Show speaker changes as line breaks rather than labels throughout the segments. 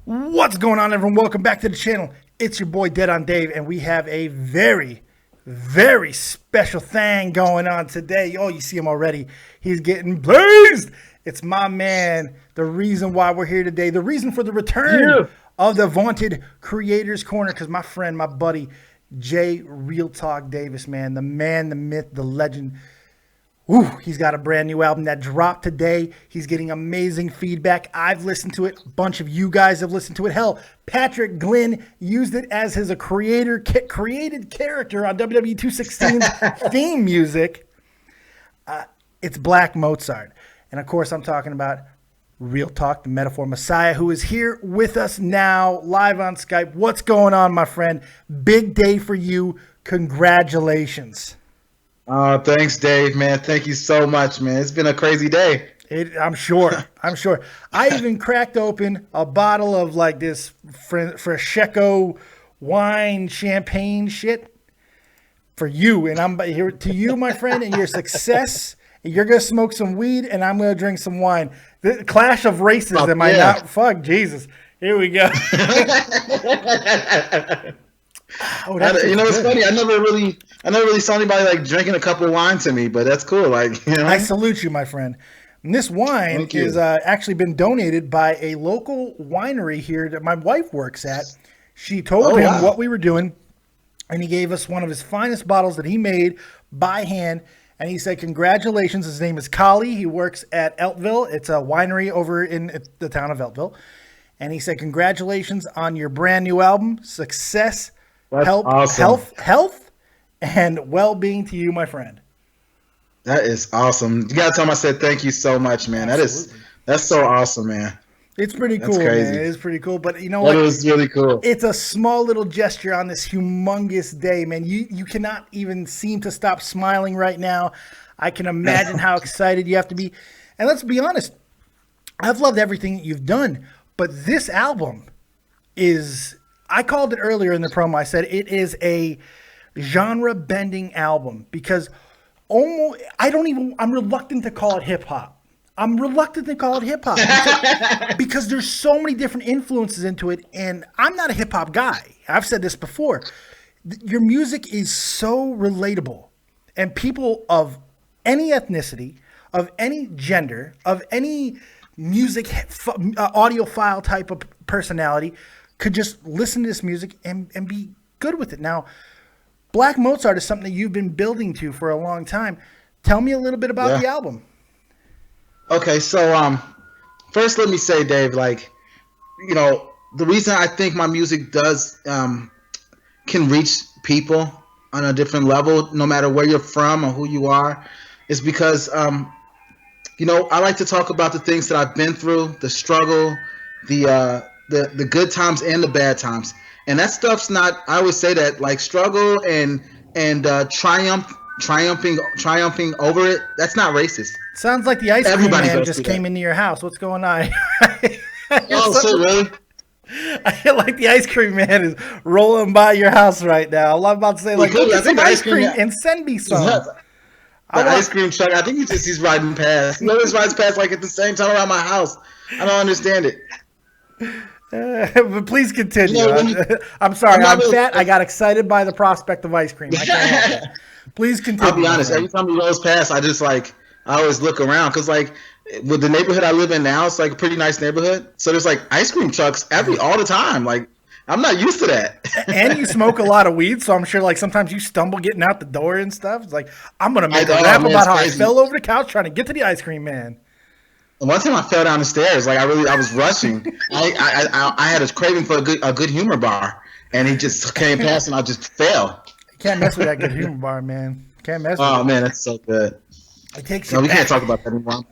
What's going on, everyone? Welcome back to the channel. It's your boy Dead on Dave, and we have a very, very special thing going on today. Oh, you see him already. He's getting blazed. It's my man, the reason why we're here today, the reason for the return of the vaunted Creators Corner, because my friend, my buddy, Jay RealTalk Davis, man, the myth, the legend. Ooh, he's got a brand new album that dropped today. He's getting amazing feedback. I've listened to it. A bunch of you guys have listened to it. Hell, Patrick Glenn used it as his created character on WWE 216's theme music. It's Black Mozart. And, of course, I'm talking about RealTalk, the Metaphor Messiah, who is here with us now, live on Skype. What's going on, my friend? Big day for you. Congratulations.
Oh, thanks, Dave, man. Thank you so much, man. It's been a crazy day.
I'm sure. I even cracked open a bottle of like this Prosecco wine champagne shit for you. And I'm here to you, my friend, and your success. You're going to smoke some weed, and I'm going to drink some wine. The clash of races, am I not? Fuck, Jesus. Here we go.
It's funny. I never really saw anybody like drinking a cup of wine to me, but that's cool.
I salute you, my friend. And this wine is actually been donated by a local winery here that my wife works at. She told him what we were doing, and he gave us one of his finest bottles that he made by hand. And he said, congratulations. His name is Kali. He works at Eltville. It's a winery over in the town of Eltville. And he said, congratulations on your brand new album. Success.
That's awesome.
Health, and well-being to you, my friend.
That is awesome. You gotta tell him I said thank you so much, man. Absolutely. That's so awesome, man.
It's pretty cool, man. It is pretty cool. But you know
what?
It
was really cool.
It's a small little gesture on this humongous day, man. You cannot even seem to stop smiling right now. I can imagine how excited you have to be. And let's be honest, I've loved everything that you've done, but this album is, I called it earlier in the promo. I said it is a genre-bending album because I'm reluctant to call it hip-hop. Because there's so many different influences into it, and I'm not a hip-hop guy. I've said this before. Your music is so relatable, and people of any ethnicity, of any gender, of any music audiophile type of personality could just listen to this music and be good with it. Now, Black Mozart is something that you've been building to for a long time. Tell me a little bit about the album.
Okay, so first let me say, Dave, the reason I think my music does can reach people on a different level, no matter where you're from or who you are, is because I like to talk about the things that I've been through, the struggle, the good times and the bad times. And that stuff's not, I always say that, like, struggle and triumphing over it, that's not racist.
Sounds like the ice cream man just came into your house. What's going on?
So really?
I feel like the ice cream man is rolling by your house right now. I'm about to say, like, get some ice cream and send me some.
The ice cream truck, I think he's riding past. He always rides past, like, at the same time around my house. I don't understand it.
But please continue. I'm sorry. I'm fat. I got excited by the prospect of ice cream. I can't help it. Please continue.
I'll be honest. Every time he rolls past, I always look around because, like, with the neighborhood I live in now, it's like a pretty nice neighborhood. So there's like ice cream trucks all the time. Like, I'm not used to that. And
you smoke a lot of weed, so I'm sure like sometimes you stumble getting out the door and stuff. It's like, I'm gonna make a rap about how I fell over the couch trying to get to the ice cream man.
One time I fell down the stairs. Like I was rushing. I had a craving for a good humor bar, and he just came past, and I just fell.
You can't mess with that good humor bar, man. Can't mess with it.
Oh man, that's so good.
It takes
we can't talk about that anymore.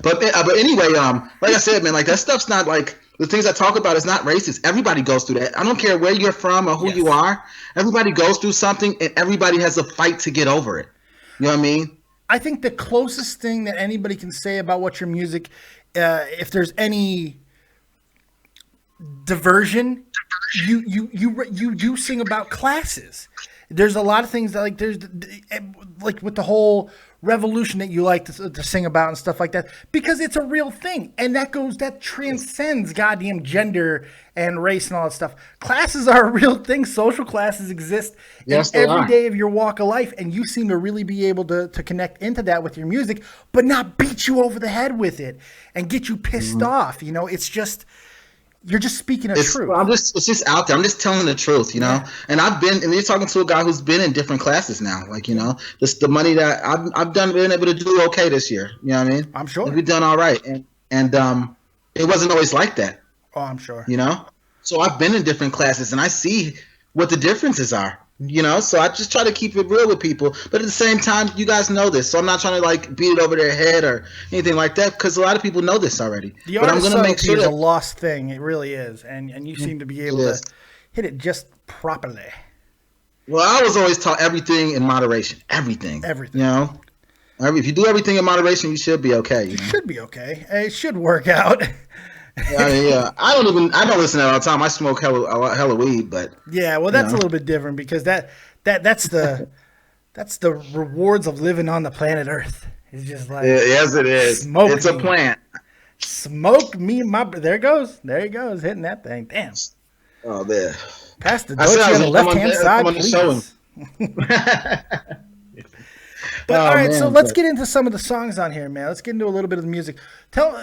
But anyway, like I said, man, like that stuff's not like the things I talk about is not racist. Everybody goes through that. I don't care where you're from or who you are. Everybody goes through something, and everybody has a fight to get over it. You know what I mean?
I think the closest thing that anybody can say about what your music, if there's any diversion, you sing about classes. There's a lot of things that like there's like with the whole revolution that you like to sing about and stuff like that, because it's a real thing. And that transcends goddamn gender and race and all that stuff. Classes are a real thing. Social classes exist in every day of your walk of life. And you seem to really be able to connect into that with your music, but not beat you over the head with it and get you pissed off. You know, it's just, you're just speaking the truth.
It's just out there. I'm just telling the truth, you know. And you're talking to a guy who's been in different classes now. Like, you know, the money that I've been able to do okay this year. You know what I mean?
I'm sure
we've done all right, and it wasn't always like that.
Oh, I'm sure.
You know, so I've been in different classes, and I see what the differences are. You know, so I just try to keep it real with people, but at the same time, you guys know this, so I'm not trying to like beat it over their head or anything like that, because a lot of people know this already.
The
but
art
I'm
of
going to make sure
is
that
a lost thing. It really is, and you seem to be able to hit it just properly.
Well, I was always taught everything in moderation. Everything. You know, if you do everything in moderation, you should be okay. You know?
Should be okay. It should work out.
I mean, I don't listen to that all the time. I smoke hella weed, but
well, that's a little bit different, because that's the rewards of living on the planet Earth. It's just like,
yes, it is. It's a plant.
Smoke me, there he goes, hitting that thing. Damn.
Oh, there.
Pass the Dochi on the left hand side, please. But all right, so let's get into some of the songs on here, man. Let's get into a little bit of the music.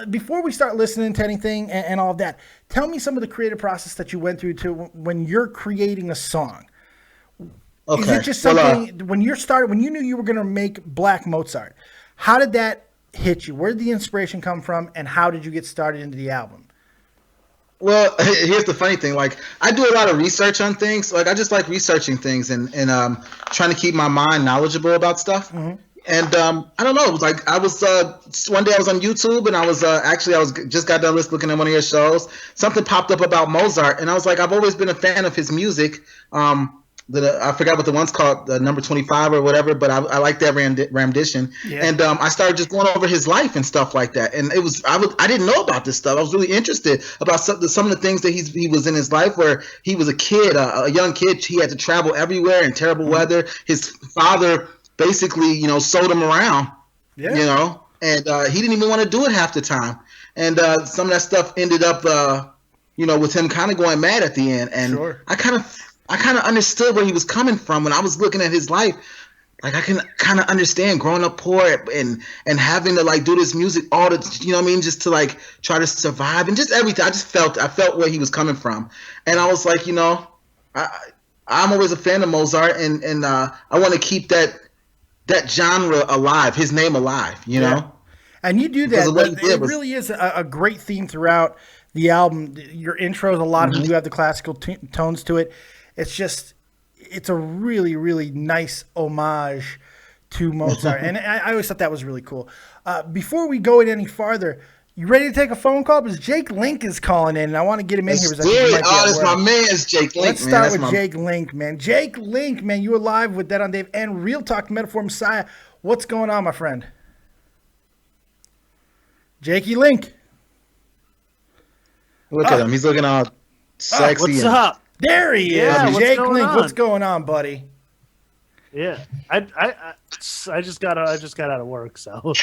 Before we start listening to anything and all of that, tell me some of the creative process that you went through to when you're creating a song. Okay. Is it just something when you knew you were going to make Black Mozart? How did that hit you? Where did the inspiration come from, and how did you get started into the album?
Well, here's the funny thing. Like, I do a lot of research on things. Like, I just like researching things and trying to keep my mind knowledgeable about stuff. Mm-hmm. And I don't know. It was like I was one day I was on YouTube, and I was just got done looking at one of your shows. Something popped up about Mozart, and I was like, I've always been a fan of his music. I forgot what the one's called, number 25 or whatever, but I like that rendition. Yeah. And I started just going over his life and stuff like that. And it was I didn't know about this stuff. I was really interested about some of the things that he was in his life, where he was a kid, a young kid. He had to travel everywhere in terrible weather. His father basically, you know, sold him around, you know, and he didn't even want to do it half the time. And some of that stuff ended up, you know, with him kind of going mad at the end. And I kind of understood where he was coming from when I was looking at his life. Like, I can kind of understand growing up poor and having to like do this music all the, you know what I mean, just to like try to survive and just everything. I felt where he was coming from, and I was like, you know, I'm always a fan of Mozart, and I want to keep that genre alive, his name alive, you know. And
you do that. It really is a great theme throughout the album. Your intros, a lot of them do have the classical tones to it. It's a really, really nice homage to Mozart. And I always thought that was really cool. Before we go any farther, you ready to take a phone call? Because Jake Link is calling in, and I want to get him in here.
That's my man's Jake Link.
Let's start with Jake Link, man. Jake Link, man, you are live with Dead on Dave and Real Talk Metaphor Messiah. What's going on, my friend? Jakey Link.
Look at him. He's looking all sexy.
What's up?
There he is, Jake Link. What's going on, buddy?
Yeah, I just got out of work, so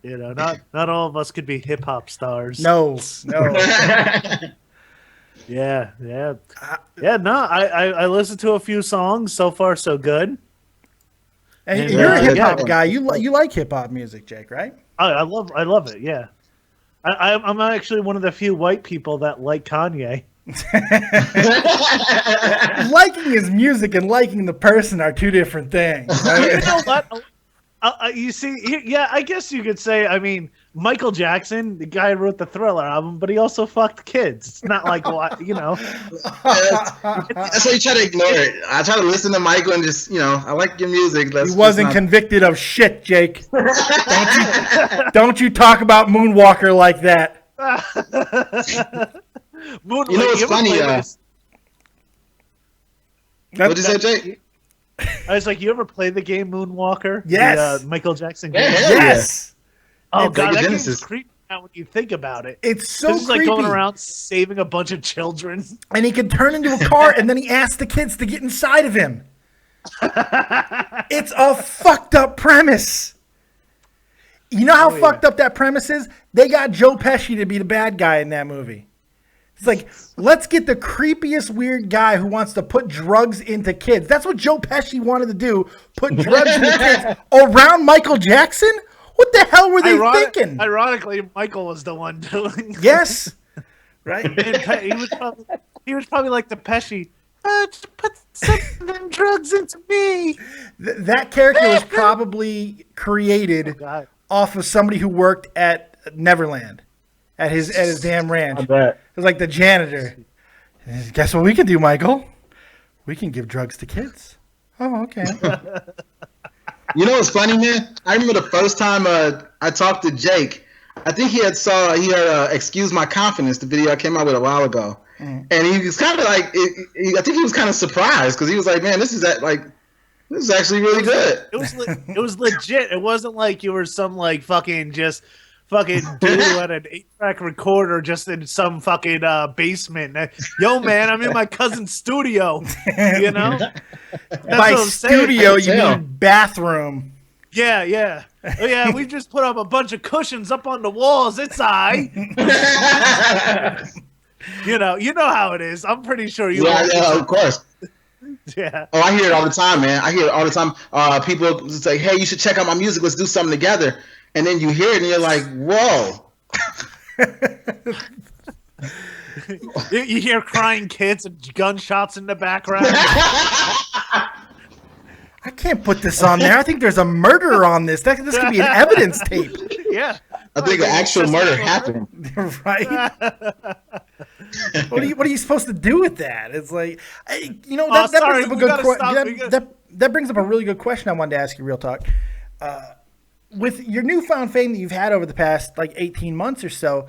you know, not all of us could be hip hop stars.
No.
Yeah. No, I listened to a few songs. So far, so good.
And you're a hip hop guy. You like hip hop music, Jake, right?
I love it. Yeah. I'm actually one of the few white people that like Kanye.
Liking his music and liking the person are two different things. Right?
You know what? You see, yeah, I guess you could say, I mean, Michael Jackson, the guy who wrote the Thriller album, but he also fucked kids. It's not like, you know.
That's why you try to ignore it. I try to listen to Michael and just, you know, I like your music.
He wasn't convicted of shit, Jake. Don't you talk about Moonwalker like that.
You know what's funny? What'd you say, Jake?
I was like, you ever play the game Moonwalker?
Yes.
The Michael Jackson game?
Yes.
Oh, God, that game's creepy now when you think about it.
It's so creepy.
He's like going around saving a bunch of children.
And he can turn into a car, and then he asks the kids to get inside of him. It's a fucked up premise. You know how fucked up that premise is? They got Joe Pesci to be the bad guy in that movie. It's like, let's get the creepiest weird guy who wants to put drugs into kids. That's what Joe Pesci wanted to do, put drugs into kids around Michael Jackson? What the hell were they thinking?
Ironically, Michael was the one doing it.
Yes. Right?
He was probably like the Pesci, put some of them drugs into me.
That character was probably created off of somebody who worked at Neverland, at his damn ranch.
I bet.
It was like the janitor. Guess what we can do, Michael? We can give drugs to kids. Oh, okay.
You know what's funny, man? I remember the first time I talked to Jake. I think he had Excuse My Confidence, the video I came out with a while ago. And he was kind of like, I think he was kind of surprised because he was like, man, this is actually really good.
It was legit. It wasn't like you were some like fucking dude at an 8-track recorder just in some fucking basement. Yo, man, I'm in my cousin's studio. You know?
By studio, you mean bathroom.
Yeah. Oh, yeah, we just put up a bunch of cushions up on the walls. It's You know how it is. I'm pretty sure you.
Yeah, of course.
Yeah.
Oh, I hear it all the time, man. I hear it all the time. People say, "Hey, you should check out my music. Let's do something together." And then you hear it, and you're like, "Whoa."
You hear crying kids and gunshots in the background.
I can't put this on there. I think there's a murder on this. This could be an evidence tape.
Yeah.
I think an actual murder happened.
Right? What are you supposed to do with that? It's like, that brings up a really good question I wanted to ask you, Real Talk. With your newfound fame that you've had over the past like 18 months or so,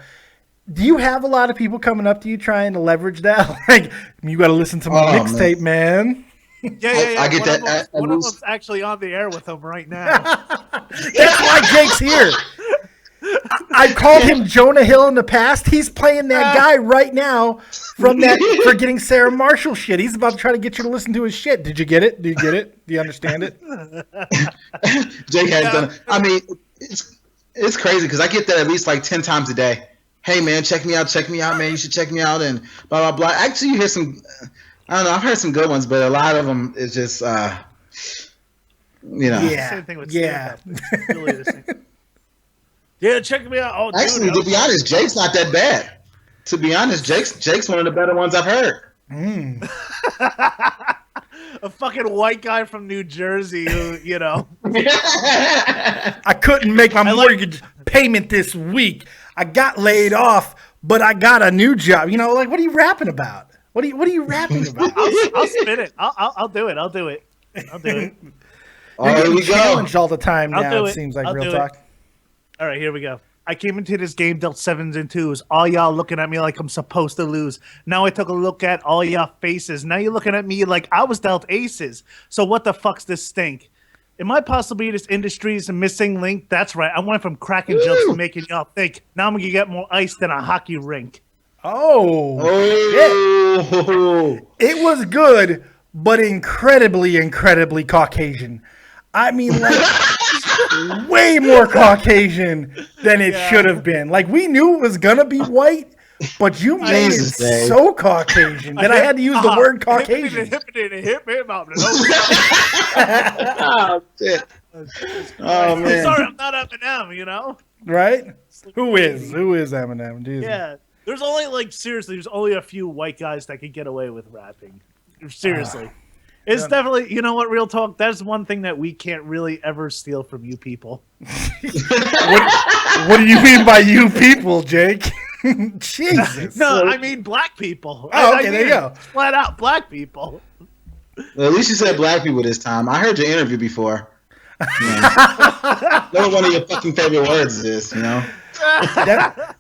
do you have a lot of people coming up to you trying to leverage that? Like, you got to listen to my mixtape, man.
Yeah.
I get that.
One of them's actually on the air with him right now.
That's why Jake's here. I called him Jonah Hill in the past. He's playing that guy right now for getting Sarah Marshall shit. He's about to try to get you to listen to his shit. Did you get it? Do you get it? Do you understand it?
Jake has done it. I mean, it's crazy because I get that at least like 10 times a day. Hey, man, check me out, man. You should check me out and blah, blah, blah. Actually, you hear some, I don't know, I've heard some good ones, but a lot of them is just,
Yeah.
Same thing with stand-up. It's really the same. Yeah, check me out. Oh,
actually, to be honest, Jake's not that bad. To be honest, Jake's one of the better ones I've heard.
A fucking white guy from New Jersey who,
I couldn't make my mortgage payment this week. I got laid off, but I got a new job. Like, what are you rapping about? What are you rapping about?
I'll spin it. I'll do it.
You're getting challenged all the time now, it seems like, Real Talk.
All right, here we go. I came into this game dealt 7s and 2s. All y'all looking at me like I'm supposed to lose. Now I took a look at all y'all faces. Now you're looking at me like I was dealt aces. So what the fuck's this stink? Am I possibly this industry's missing link? That's right. I went from cracking jokes to making y'all think. Now I'm going to get more ice than a hockey rink.
Oh. It was good, but incredibly, incredibly Caucasian. I mean, like, way more Caucasian than it should have been. Like, we knew it was going to be white, but you made it so Caucasian that I had to use the word Caucasian.
Oh, shit. Oh, man.
Sorry, I'm not Eminem,
Right? Who is Eminem? Jesus.
Yeah. There's only, there's only a few white guys that can get away with rapping. Seriously. It's definitely, you know what, Real Talk? That's one thing that we can't really ever steal from you people.
What do you mean by you people, Jake? Jesus.
No, I mean black people.
Oh, okay, there you go.
Flat out black people.
Well, at least you said black people this time. I heard your interview before. What one of your fucking favorite words is,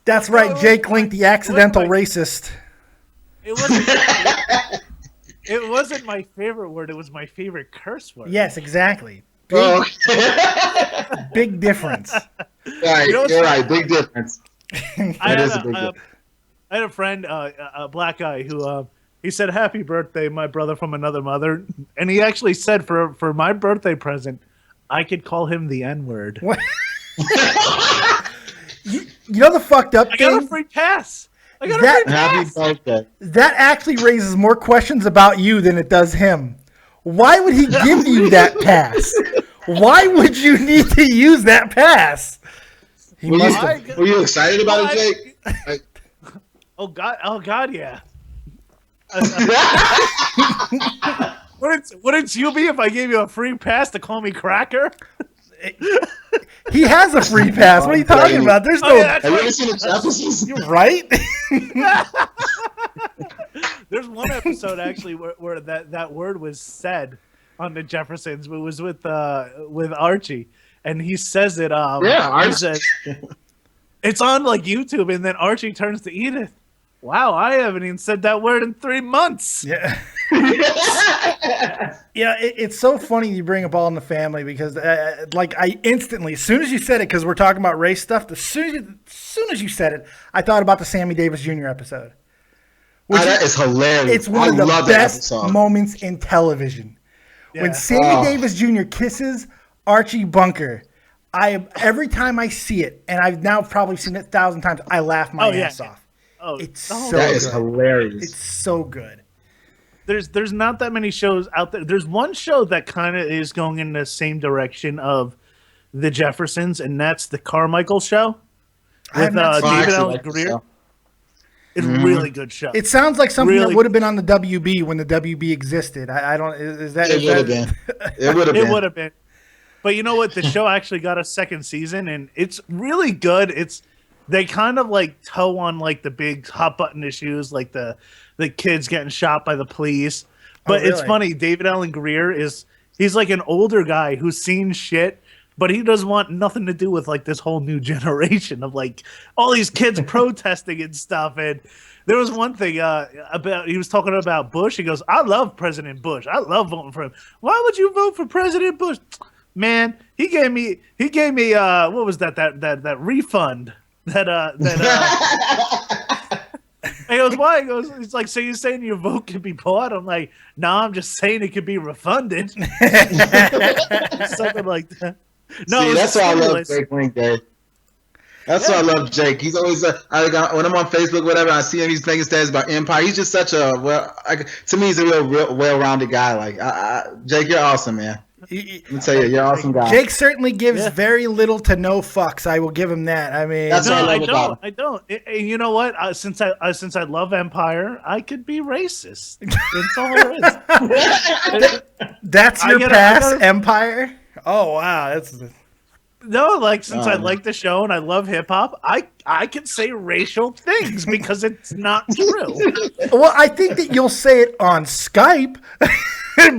That's right, Jake Link, the accidental racist.
It wasn't my favorite word. It was my favorite curse word.
Yes, exactly. Big difference.
Right, you're right. Big difference.
I had a friend, a black guy, who He said, "Happy birthday, my brother from another mother." And he actually said, for my birthday present, I could call him the N-word.
What? you know the fucked up
I
thing?
got a free pass. I got a free pass.
Happy birthday.
That actually raises more questions about you than it does him. Why would he give you that pass? Why would you need to use that pass?
Were you excited about it, Jake?
Oh God, yeah. Wouldn't you be if I gave you a free pass to call me Cracker?
He has a free pass. What are you talking about? There's no.
Have you ever seen the Jeffersons?
You're right.
There's one episode actually where that word was said on the Jeffersons. It was with Archie, and he says it.
Archie.
He says, it's on like YouTube, and then Archie turns to Edith. Wow, I haven't even said that word in 3 months.
Yeah. Yeah, it's so funny you bring up All in the Family because, like, I instantly, as soon as you said it, because we're talking about race stuff, as soon as you said it, I thought about the Sammy Davis Jr. episode.
That is hilarious.
It's one of the best moments in television. Yeah. When Sammy Davis Jr. kisses Archie Bunker, every time I see it, and I've now probably seen it 1,000 times, I laugh my ass off. It's so
that
good.
Is hilarious.
It's so good.
There's not that many shows out there. There's one show that kind of is going in the same direction of the Jeffersons, and that's the Carmichael Show with David Allen Greer. It's a really good show.
It sounds like something that would have been on the WB when the WB existed. I don't. Is that?
It would have been. It would have been.
It would have been. But you know what? The show actually got a second season, and it's really good. They kind of like toe on like the big hot button issues, like the kids getting shot by the police. But It's funny. David Allen Greer he's like an older guy who's seen shit, but he doesn't want nothing to do with like this whole new generation of like all these kids protesting and stuff. And there was one thing he was talking about Bush. He goes, "I love President Bush. I love voting for him. Why would you vote for President Bush? Man, he gave me what was that refund." He goes, "Why?" He goes, "It's like, so you're saying your vote can be bought?" I'm like, "No, I'm just saying it could be refunded." Something like that. No,
see, that's why I love Jake Wingate. That's why I love Jake. He's always when I'm on Facebook, whatever, I see him. He's making stats about Empire. He's just such to me, he's a real well-rounded guy. Like Jake, you're awesome, man. Let me tell you, you're an awesome guy.
Jake certainly gives very little to no fucks. I will give him that. I mean,
that's what I love about him.
I don't. You know what? Since I love Empire, I could be racist. That's all there is.
That's your pass, Empire. Oh wow, that's.
No, like since I like the show and I love hip hop, I can say racial things because it's not true.
Well, I think that you'll say it on Skype.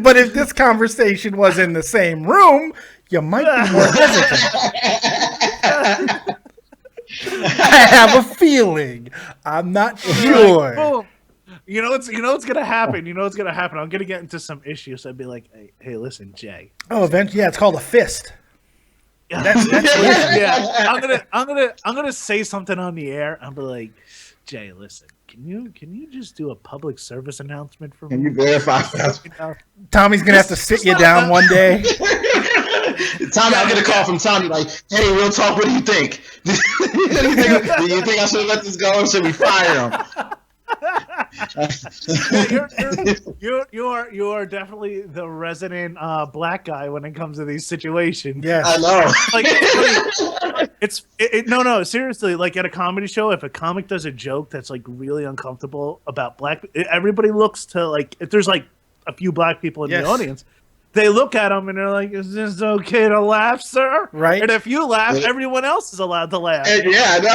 But if this conversation was in the same room, you might be more hesitant. I have a feeling. I'm not sure.
Like, you know what's gonna happen. I'm gonna get into some issues. I'd be like, hey, listen, Jay.
Oh, eventually, yeah, it's called a fist.
Yeah, yeah. I'm gonna say something on the air. I'll be like, Jay, listen. Can you just do a public service announcement for me?
Can you verify?
Tommy's gonna have to sit you down one day.
Tommy, I'll get a call from Tommy like, "Hey, real talk. What do you think? Do you think I should let this go, or should we fire him?"
You are definitely the resident black guy when it comes to these situations.
Yes,
I know.
Like, no, seriously. Like at a comedy show, if a comic does a joke that's like really uncomfortable about black, everybody looks to like if there's like a few black people in the audience. They look at them and they're like, "Is this okay to laugh, sir?"
Right.
And if you laugh, everyone else is allowed to laugh.
Yeah, no.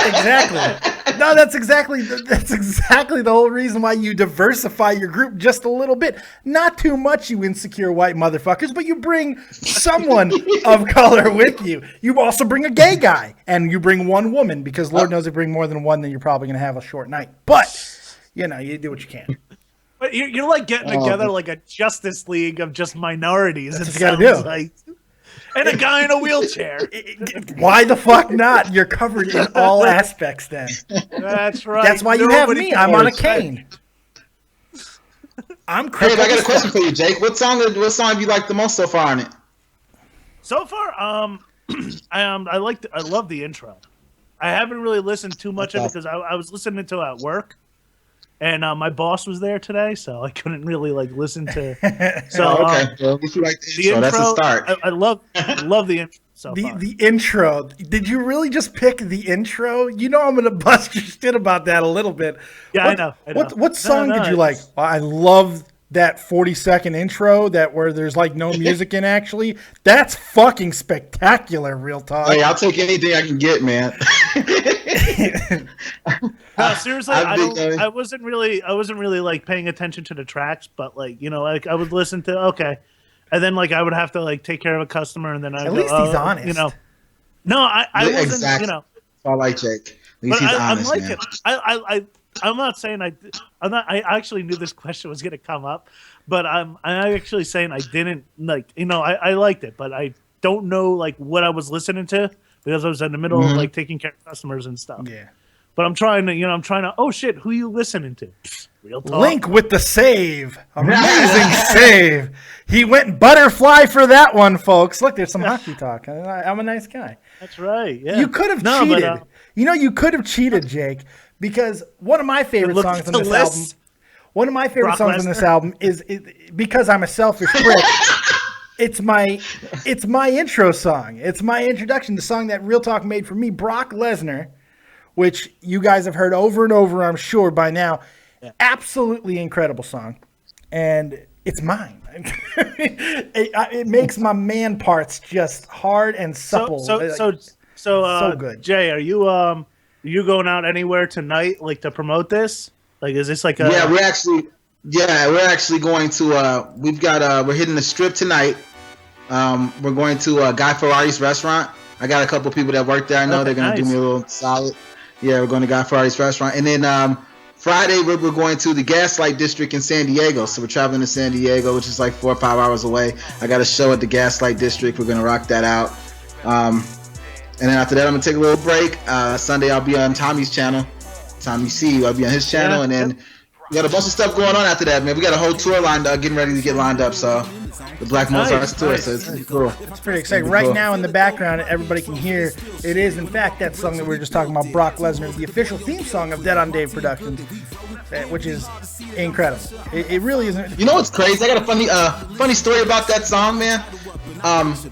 Exactly. No, that's exactly the whole reason why you diversify your group just a little bit. Not too much, you insecure white motherfuckers, but you bring someone of color with you. You also bring a gay guy, and you bring one woman because Lord knows if you bring more than one, then you're probably going to have a short night. But you do what you can.
But you're like getting together like a Justice League of just minorities.
That's what you gotta do.
Like, and a guy in a wheelchair.
Why the fuck not? You're covered in all aspects then.
That's right.
That's why you have me. I'm on a cane. I'm
Hey,
crippled.
I got a question for you, Jake. What song have you liked the most so far on it?
So far, I love the intro. I haven't really listened too much of it because I was listening to it at work, and my boss was there today, so I couldn't really like listen to. So
okay, well, if you like the intro, that's a start.
I love the intro. So
the intro. Did you really just pick the intro? You know I'm gonna bust your shit about that a little bit.
Yeah, I know.
What song did you like? I love that 40-second intro where there's like no music in actually. That's fucking spectacular, real talk.
Hey, I'll take anything I can get, man.
No, seriously, I wasn't really like paying attention to the tracks, but like, you know, like I would listen to and then like I would have to like take care of a customer, and then I
at least he's honest,
you know. No, I wasn't,
exactly.
you know.
I like Jake. At least he's honest,
I'm like
man.
it. I'm not saying I actually knew this question was gonna come up, but I'm actually saying I didn't like, you know, I liked it, but I don't know like what I was listening to because I was in the middle of like taking care of customers and stuff.
Yeah.
But I'm trying to, oh shit, who you listening to? Real talk.
Link with the save. Amazing save. He went butterfly for that one, folks. Look, there's some hockey talk. I'm a nice guy.
That's right. Yeah.
You could have cheated. You could have cheated, Jake, because one of my favorite songs on this album. One of my favorite songs on this album is because I'm a selfish prick. It's my intro song. It's my introduction. The song that Real Talk made for me, Brock Lesnar, which you guys have heard over and over, I'm sure by now. Yeah. Absolutely incredible song, and it's mine. it makes my man parts just hard and supple. So good.
Jay, are you going out anywhere tonight, like to promote this? Like, is this like a?
Yeah, we're actually going to. We're hitting the Strip tonight. We're going to Guy Ferrari's restaurant. I got a couple people that work there. I know they're gonna do me a little solid. Yeah, we're going to Guy Ferrari's restaurant, and then Friday we're going to the Gaslight District in San Diego. So we're traveling to San Diego, which is like 4 or 5 hours away. I got a show at the Gaslight District. We're gonna rock that out. And then after that, I'm gonna take a little break. Sunday I'll be on Tommy's channel. Tommy C. I'll be on his channel, and then we got a bunch of stuff going on after that, man. We got a whole tour lined up, getting ready to get lined up. So the Black Mozart tour. So it's pretty cool.
It's pretty exciting. Right now in the background, everybody can hear. It is, in fact, that song that we were just talking about, Brock Lesnar, the official theme song of Dead on Dave Productions, which is incredible. It really isn't.
You know what's crazy? I got a funny story about that song, man.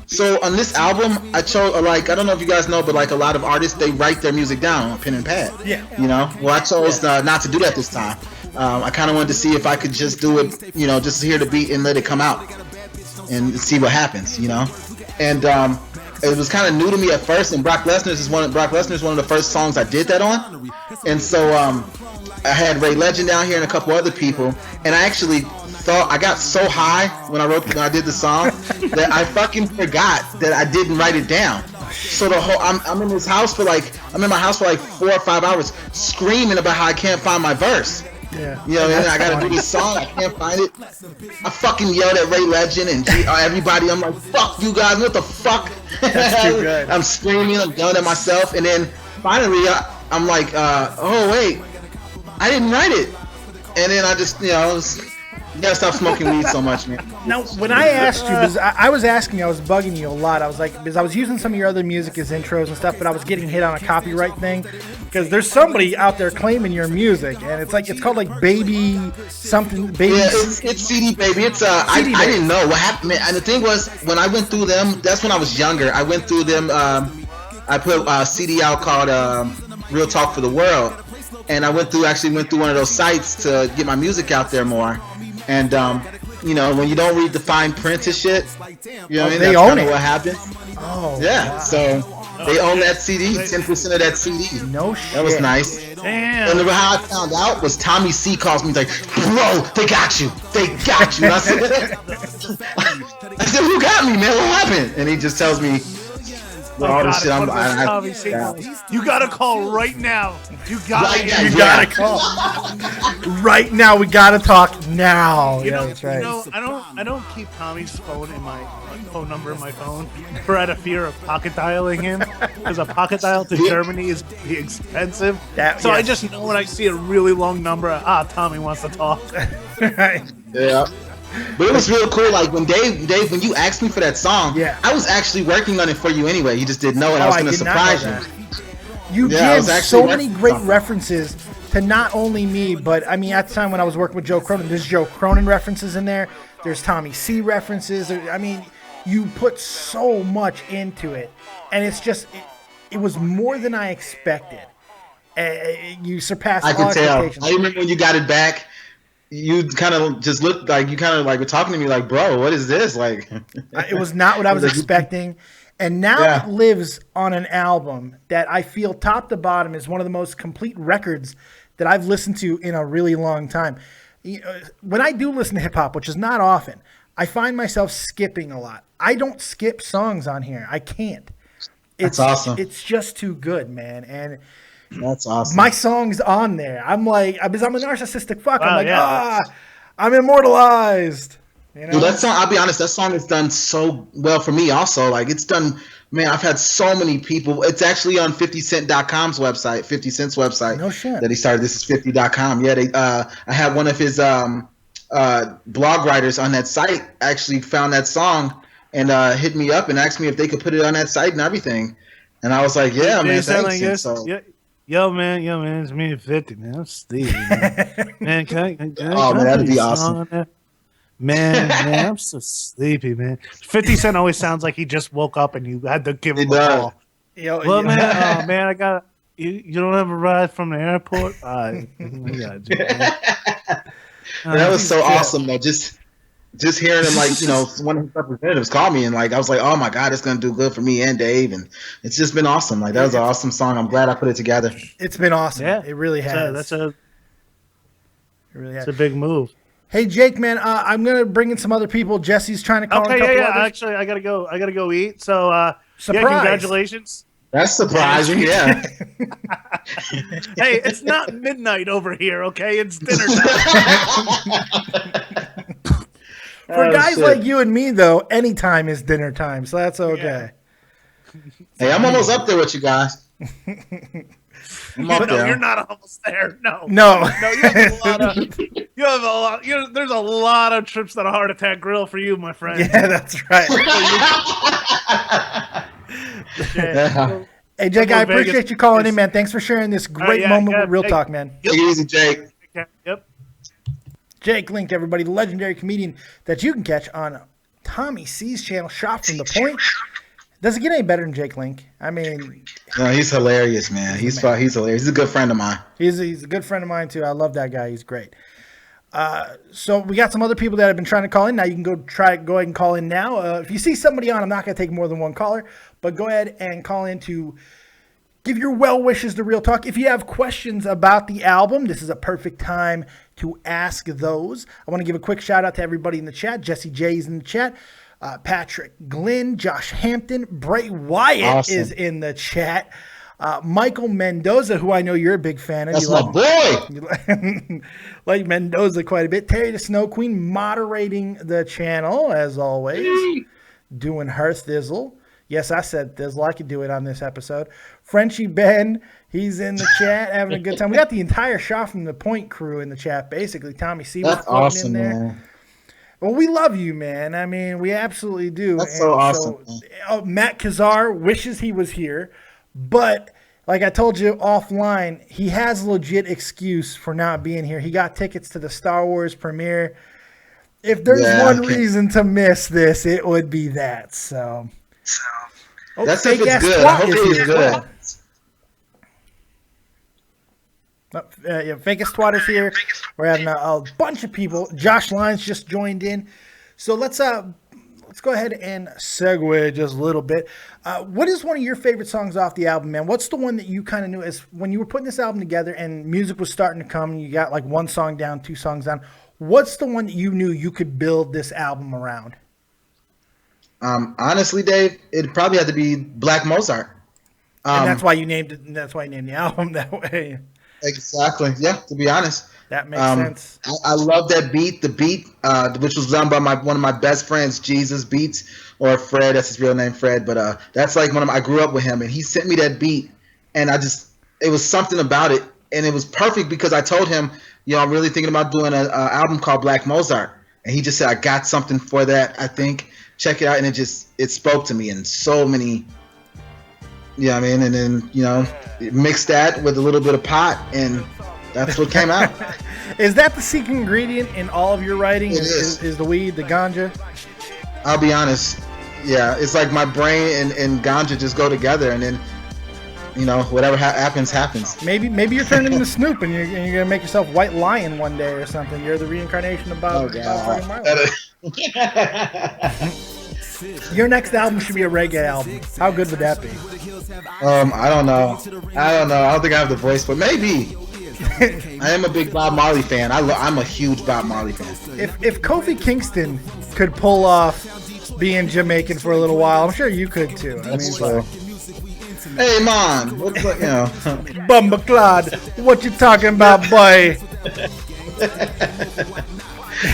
So on this album, I chose I don't know if you guys know, but like a lot of artists, they write their music down on pen and pad.
Yeah.
You know, well, I chose not to do that this time. I kind of wanted to see if I could just do it, you know, just hear the beat and let it come out and see what happens, you know. And it was kind of new to me at first. And Brock Lesnar is one of the first songs I did that on. And so I had Ray Legend down here and a couple other people, and I actually thought I got so high when I did the song that I fucking forgot that I didn't write it down. So the whole I'm in my house for like 4 or 5 hours screaming about how I can't find my verse.
Yeah.
You know, and I gotta do this song, I can't find it. I fucking yelled at Ray Legend and everybody. I'm like, fuck you guys, what the fuck?
That's too good.
I'm screaming, I'm yelling at myself, and then finally I'm like, oh wait, I didn't write it. And then I just, you know, you gotta stop smoking weed so much, man.
Now, when I asked you, because I was bugging you a lot. I was like, because I was using some of your other music as intros and stuff, but I was getting hit on a copyright thing. Because there's somebody out there claiming your music, and it's called like Baby something. Baby.
Yeah, it's CD Baby. It's I didn't know what happened. And the thing was, when I went through them, that's when I was younger. I went through them. I put a CD out called Real Talk for the World, and I went through one of those sites to get my music out there more. And you know, when you don't read the fine print and shit, you know what I mean?
They
That's
own
kind of
it.
what happened.
Oh.
Yeah.
Wow.
So they own that CD, 10% of that CD.
No shit.
That was nice.
Damn.
And how I found out was Tommy C calls me like, bro, they got you. They got you. And I said, who got me, man? What happened? And he just tells me, with all this shit.
You gotta call right now. You
gotta call right now. We gotta talk now. That's right.
You know, I don't keep Tommy's phone in my phone number in my phone for out of fear of pocket dialing him, because a pocket dial to Germany is expensive. I just know when I see a really long number, Tommy wants to talk.
Right.
Yeah. But it was real cool. Like when Dave, when you asked me for that song, I was actually working on it for you anyway. You just didn't know it. I was going to surprise you.
You did so many great references to not only me, but I mean, at the time when I was working with Joe Cronin, there's Joe Cronin references in there. There's Tommy C references. I mean, you put so much into it, and it's just it was more than I expected. You surpassed all expectations.
I remember when you got it back. You kind of just looked like you kind of like were talking to me like, bro, what is this? Like,
it was not what I was expecting. And now it lives on an album that I feel top to bottom is one of the most complete records that I've listened to in a really long time. When I do listen to hip hop, which is not often, I find myself skipping a lot. I don't skip songs on here. I can't.
That's awesome.
It's just too good, man. And
that's awesome.
My song's on there. I'm like, because I'm a narcissistic fuck. I'm like, I'm immortalized. You know?
Dude, that song, I'll be honest, that song is done so well for me also. Like, it's done, man, I've had so many people. It's actually on 50cent.com's website, 50 Cent's website.
No shit.
That he started. This is 50.com. Yeah, I had one of his blog writers on that site actually found that song and hit me up and asked me if they could put it on that site and everything. And I was like, yeah, man, thanks.
Like so, Yo, man, it's me at 50, man. I'm Steve, man. Man, can I
that'd be awesome.
Man, I'm so sleepy, man. 50 Cent always sounds like he just woke up and you had to give him a call. Man, I got you don't have a ride from the airport? That
was so awesome, though. Just hearing him, like, you know, one of his representatives call me, and like I was like, oh my God, it's gonna do good for me and Dave, and it's just been awesome. Like, that was an awesome song. I'm glad I put it together.
It's been awesome. Yeah, it really has.
It's a big move.
Hey Jake, man, I'm gonna bring in some other people. Jesse's trying to call.
Okay, Actually, I gotta go eat. So, congratulations.
That's surprising. Yeah.
Hey, it's not midnight over here. Okay, it's dinner time.
For guys like you and me, though, any time is dinner time, so that's okay.
Yeah. Hey, I'm almost up there with you guys.
You're not almost there. No. You have a lot. There's a lot of trips to the Heart Attack Grill for you, my friend.
Yeah, that's right. Hey, Jake, I appreciate you calling in, man. Thanks for sharing this great moment with Real Talk, man.
Take it easy, Jake.
Yep.
Jake Link, everybody, the legendary comedian that you can catch on Tommy C's channel, Shot from the Point. Does it get any better than Jake Link? I mean,
no, he's hilarious, man. He's hilarious. He's a good friend of mine.
He's a good friend of mine too. I love that guy. He's great. So we got some other people that have been trying to call in. Now you can go ahead and call in now. If you see somebody on, I'm not going to take more than one caller, but go ahead and call in to give your well wishes to Real Talk. If you have questions about the album, this is a perfect time to ask those. I want to give a quick shout out to everybody in the chat. Jesse J is in the chat. Patrick Glenn, Josh Hampton, Bray Wyatt is in the chat. Michael Mendoza, who I know you're a big fan of.
That's my boy.
You like Mendoza quite a bit. Terry the Snow Queen moderating the channel, as always. Doing her thizzle. Yes, I said thizzle. I could do it on this episode. Frenchie Ben, he's in the chat having a good time. We got the entire Shot from the Point crew in the chat, basically. Tommy C was floating in there. Man. Well, we love you, man. I mean, we absolutely do.
That's so awesome.
Matt Kazar wishes he was here, but like I told you offline, he has a legit excuse for not being here. He got tickets to the Star Wars premiere. If there's one reason to miss this, it would be that. So
that's if it's good. I hope it's good.
Fakest Twat is here. We're having a bunch of people. Josh Lyons just joined in. So let's go ahead and segue just a little bit. What is one of your favorite songs off the album, man? What's the one that you kind of knew as when you were putting this album together and music was starting to come and you got like one song down, two songs down? What's the one that you knew you could build this album around?
Honestly, Dave, it probably had to be Black Mozart.
And that's why you named it. And that's why you named the album that way.
Exactly. Yeah. To be honest,
That makes sense.
I love that beat. The beat, which was done by one of my best friends, Jesus Beats, or Fred. That's his real name, Fred. But that's like I grew up with him, and he sent me that beat, and it was something about it, and it was perfect because I told him, I'm really thinking about doing an album called Black Mozart, and he just said, I got something for that. I think check it out, and it spoke to me in so many. Yeah, I mean, and then mix that with a little bit of pot, and that's what came out.
Is that the secret ingredient in all of your writing?
It is.
Is the weed, the ganja?
I'll be honest. Yeah, it's like my brain and ganja just go together, and then whatever happens.
Maybe you're turning into Snoop, and you're gonna make yourself White Lion one day or something. You're the reincarnation of Bob Marley. Your next album should be a reggae album. How good would that be?
I don't know. I don't think I have the voice, but maybe. I am a big Bob Marley fan. I'm a huge Bob Marley fan.
If Kofi Kingston could pull off being Jamaican for a little while, I'm sure you could too.
Hey man, what's up,
Bumba Claude, what you talking about, boy?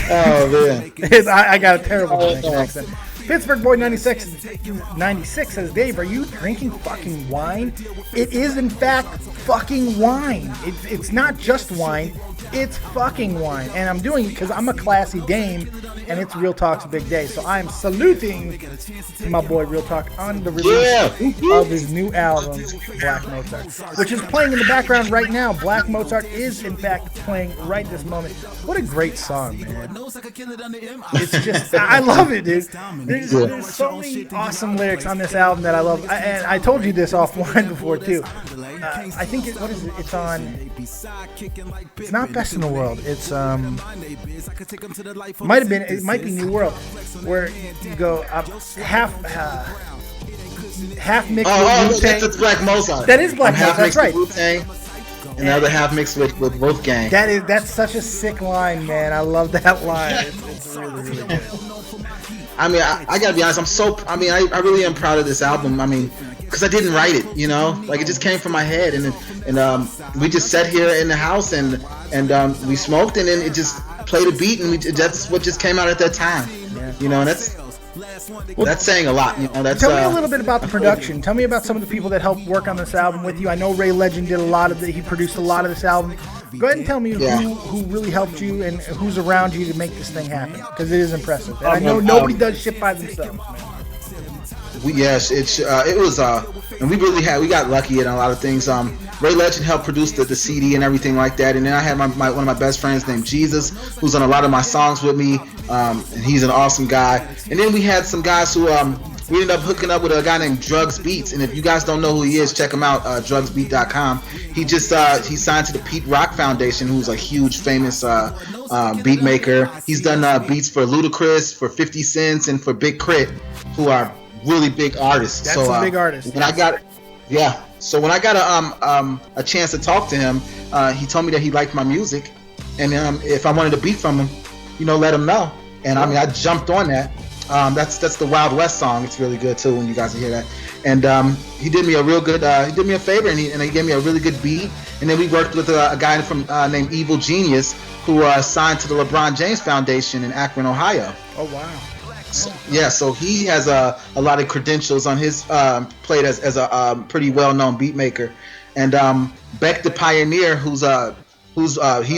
Oh man,
I got a terrible Jamaican accent. Pittsburgh Boy 96 says, Dave, are you drinking fucking wine? It is, in fact, fucking wine. It's not just wine. It's fucking wine. And I'm doing it because I'm a classy dame, and it's Real Talk's big day. So I am saluting my boy Real Talk on the release of his new album, Black Mozart, which is playing in the background right now. Black Mozart is, in fact, playing right this moment. What a great song, man. It's just, I love it, dude. There's so many awesome lyrics on this album that I love. And I told you this offline before, too. I think, what is it? It's on, it's not Best in the World. It's, it might be New World, where you go half mixed with Wu-Tang.
That's Black Mozart.
That is Black Mozart, that's right.
Wu-Tang, and the other half mixed with Wolfgang.
That's such a sick line, man. I love that line. It's really, really good.
I mean, I gotta be honest. I really am proud of this album. I mean, because I didn't write it, like it just came from my head, and we just sat here in the house and we smoked, and then it just played a beat, and that's what just came out at that time. And that's saying a lot.
Tell me a little bit about the production. Tell me about some of the people that helped work on this album with you. I know Ray Legend did he produced a lot of this album. Go ahead and tell me who really helped you and who's around you to make this thing happen, because it is impressive. And I know nobody does shit by themselves, man.
It was and we got lucky in a lot of things. Ray Legend helped produce the CD and everything like that, and then I had one of my best friends named Jesus, who's on a lot of my songs with me, and he's an awesome guy. And then we had some guys who we ended up hooking up with a guy named Drugs Beats, and if you guys don't know who he is, check him out, drugsbeat.com. He just he signed to the Pete Rock Foundation, who's a huge famous beat maker. He's done beats for Ludacris, for 50 Cent, and for Big Crit, who are really big artists.
That's a big artist.
So when I got a chance to talk to him, he told me that he liked my music, and if I wanted a beat from him, let him know. And I jumped on that. That's the Wild West song. It's really good too when you guys hear that. And he did me a real good. He did me a favor, and he gave me a really good beat. And then we worked with a guy from named Evil Genius, who signed to the LeBron James Foundation in Akron, Ohio.
Oh wow.
So he has a lot of credentials on his plate as a pretty well-known beat maker, and Beck the Pioneer, he's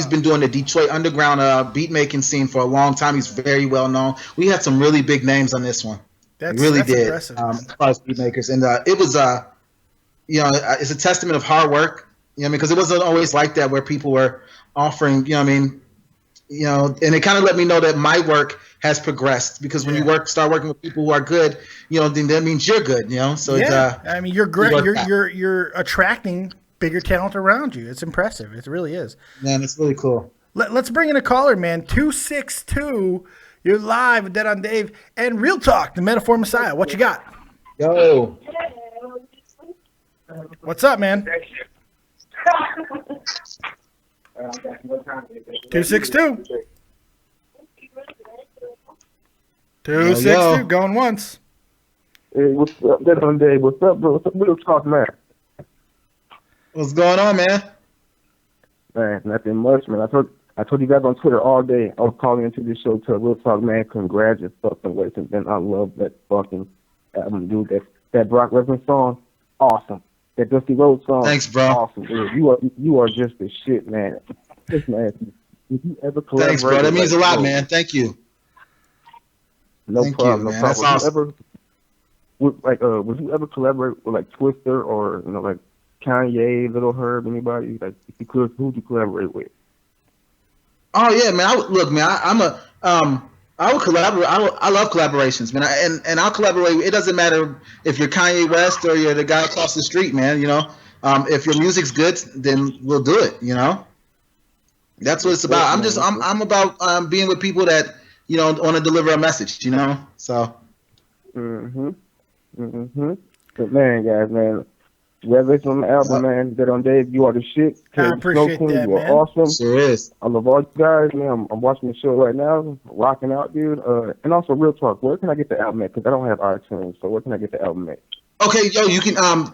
been doing the Detroit underground beat making scene for a long time. He's very well known. We had some really big names on this one. That's impressive. As far as beat makers, and it was it's a testament of hard work. Because it wasn't always like that where people were offering. And it kind of let me know that my work has progressed, because when you start working with people who are good, then that means you're good, So
you're great. You're attracting bigger talent around you. It's impressive. It really is.
Man, it's really cool.
Let's bring in a caller, man. 262. You're live with Dead on Dave and Real Talk, the Metaphor Messiah. What you got?
Yo.
What's up, man? 262. 262, going once.
Hey, what's up, Dead on Dave? What's up, bro? What's up, Real Talk, man?
What's going on, man?
Man, nothing much, man. I told you guys on Twitter all day. I was calling into this show to Real Talk, man. Congratulations, man. I love that fucking album, dude. That Brock Lesnar song, awesome. That Dusty Rhodes song,
Thanks, bro.
awesome, dude. You are just the shit, man. Listen, man, if you ever collaborate,
Thanks, bro. That means a lot, man. Thank you.
No
Thank
problem,
you,
no
man.
problem.
That's awesome.
Would you ever collaborate with like Twister or like Kanye, Little Herb, anybody? Like, if you could, who'd you collaborate with?
Oh yeah, man. I would collaborate. I love collaborations, man. And I'll collaborate. It doesn't matter if you're Kanye West or you're the guy across the street, man. If your music's good, then we'll do it. That's what it's about. I'm about being with people that want to deliver a message. So.
But man, guys, man, congratulations on the album, man. Dead on Dave, you are the shit.
I appreciate that,
you are
man.
awesome.
Sure is.
I love all you guys, man. I'm watching the show right now, rocking out, dude. And also, Real Talk, where can I get the album at? Because I don't have iTunes, so where can I get the album at?
Okay, yo, you can go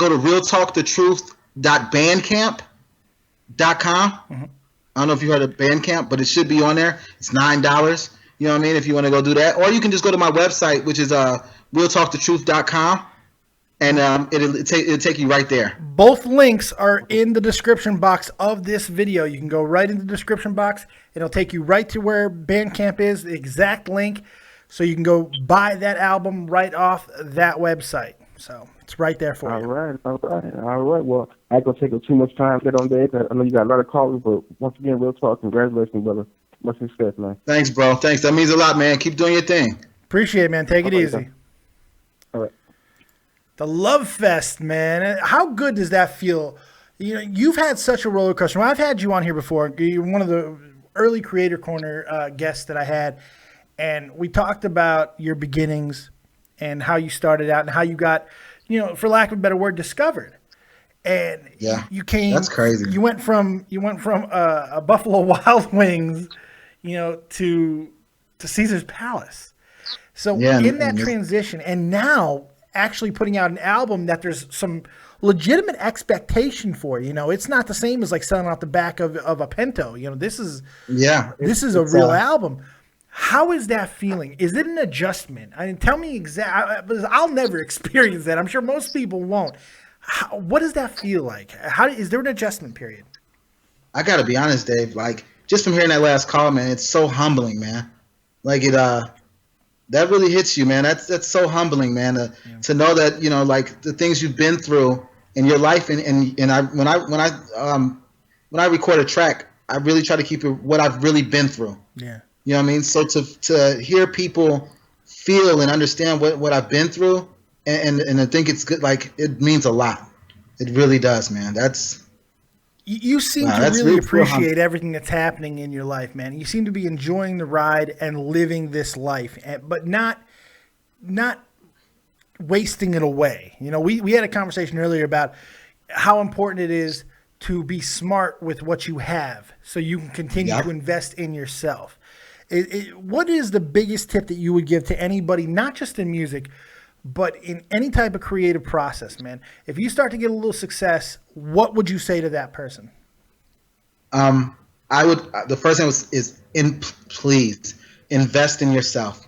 to realtalkthetruth.bandcamp.com.
Mm-hmm.
I don't know if you heard of Bandcamp, but it should be on there. It's $9. You know what I mean? If you want to go do that, or you can just go to my website, which is realtalkthetruth.com, and it'll take you right there.
Both links are in the description box of this video. You can go right in the description box. It'll take you right to where Bandcamp is, the exact link, so you can go buy that album right off that website. So it's right there for you.
All right. Well, I ain't gonna take up too much time. Dead on Dave. I know you got a lot of callers, but once again, Real Talk, congratulations, brother. Much success, man.
Thanks, bro. Thanks. That means a lot, man. Keep doing your thing.
Appreciate it, man. Take it easy.
All right.
The Love Fest, man. How good does that feel? You've had such a roller coaster. Well, I've had you on here before. You're one of the early Creator Corner guests that I had, and we talked about your beginnings and how you started out and how you got, for lack of a better word, discovered. And
yeah,
you came.
That's crazy.
You went from a Buffalo Wild Wings, to Caesar's Palace. So in that transition, and now actually putting out an album that there's some legitimate expectation for. It's not the same as like selling out the back of a Pinto. This is a real album. How is that feeling? Is it an adjustment? I mean, tell me exactly. I'll never experience that. I'm sure most people won't. What does that feel like? Is there an adjustment period?
I gotta be honest, Dave. Like, just from hearing that last call, man, it's so humbling, man. Like that really hits you, man. That's so humbling, man. To know that like the things you've been through in your life, and when I record a track, I really try to keep it what I've really been through.
Yeah.
You know what I mean? So to hear people feel and understand what I've been through, and I think it's good. Like, it means a lot. It really does, man.
You seem to really appreciate everything that's happening in your life, man. You seem to be enjoying the ride and living this life, but not wasting it away. We had a conversation earlier about how important it is to be smart with what you have so you can continue to invest in yourself. What is the biggest tip that you would give to anybody, not just in music, but in any type of creative process, man? If you start to get a little success, what would you say to that person?
I would. The first thing please invest in yourself.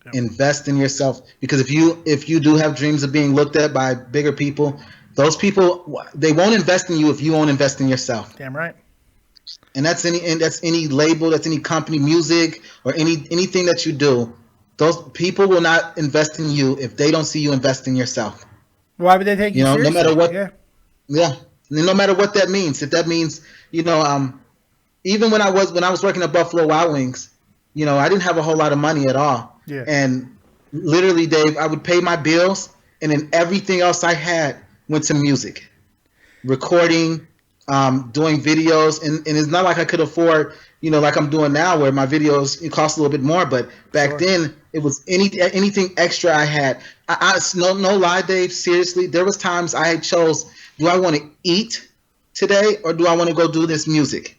Yep. Invest in yourself, because if you do have dreams of being looked at by bigger people, those people, they won't invest in you if you won't invest in yourself.
Damn right.
And that's any label, that's any company, music, or anything that you do. Those people will not invest in you if they don't see you invest in yourself.
Why would they take you seriously?
No matter what.
Yeah.
No matter what that means. If that means, even when I was working at Buffalo Wild Wings, I didn't have a whole lot of money at all.
Yeah.
And literally, Dave, I would pay my bills, and then everything else I had went to music, recording, doing videos, and it's not like I could afford, like I'm doing now, where my videos, it costs a little bit more. But back then, it was anything extra I had. No lie, Dave. Seriously, there was times I chose: do I want to eat today, or do I want to go do this music?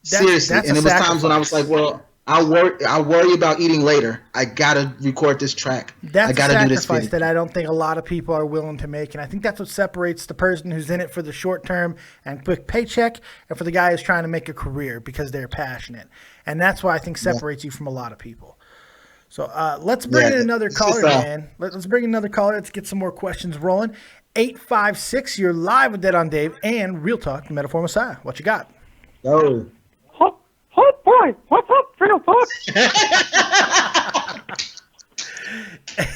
Seriously, and it was times when I was like, well, I worry about eating later. I gotta record this track.
That's
I gotta
a
do this
sacrifice
video.
that I don't think a lot of people are willing to make, and I think that's what separates the person who's in it for the short term and quick paycheck, and for the guy who's trying to make a career because they're passionate, and that's why I think separates you from a lot of people. So let's bring in another caller, man. Let's bring in another caller. Let's get some more questions rolling. 856, you're live with Dead on Dave and Real Talk, the Metaphor Messiah. What you got?
Oh.
Hot boy, what's up, Real Talk?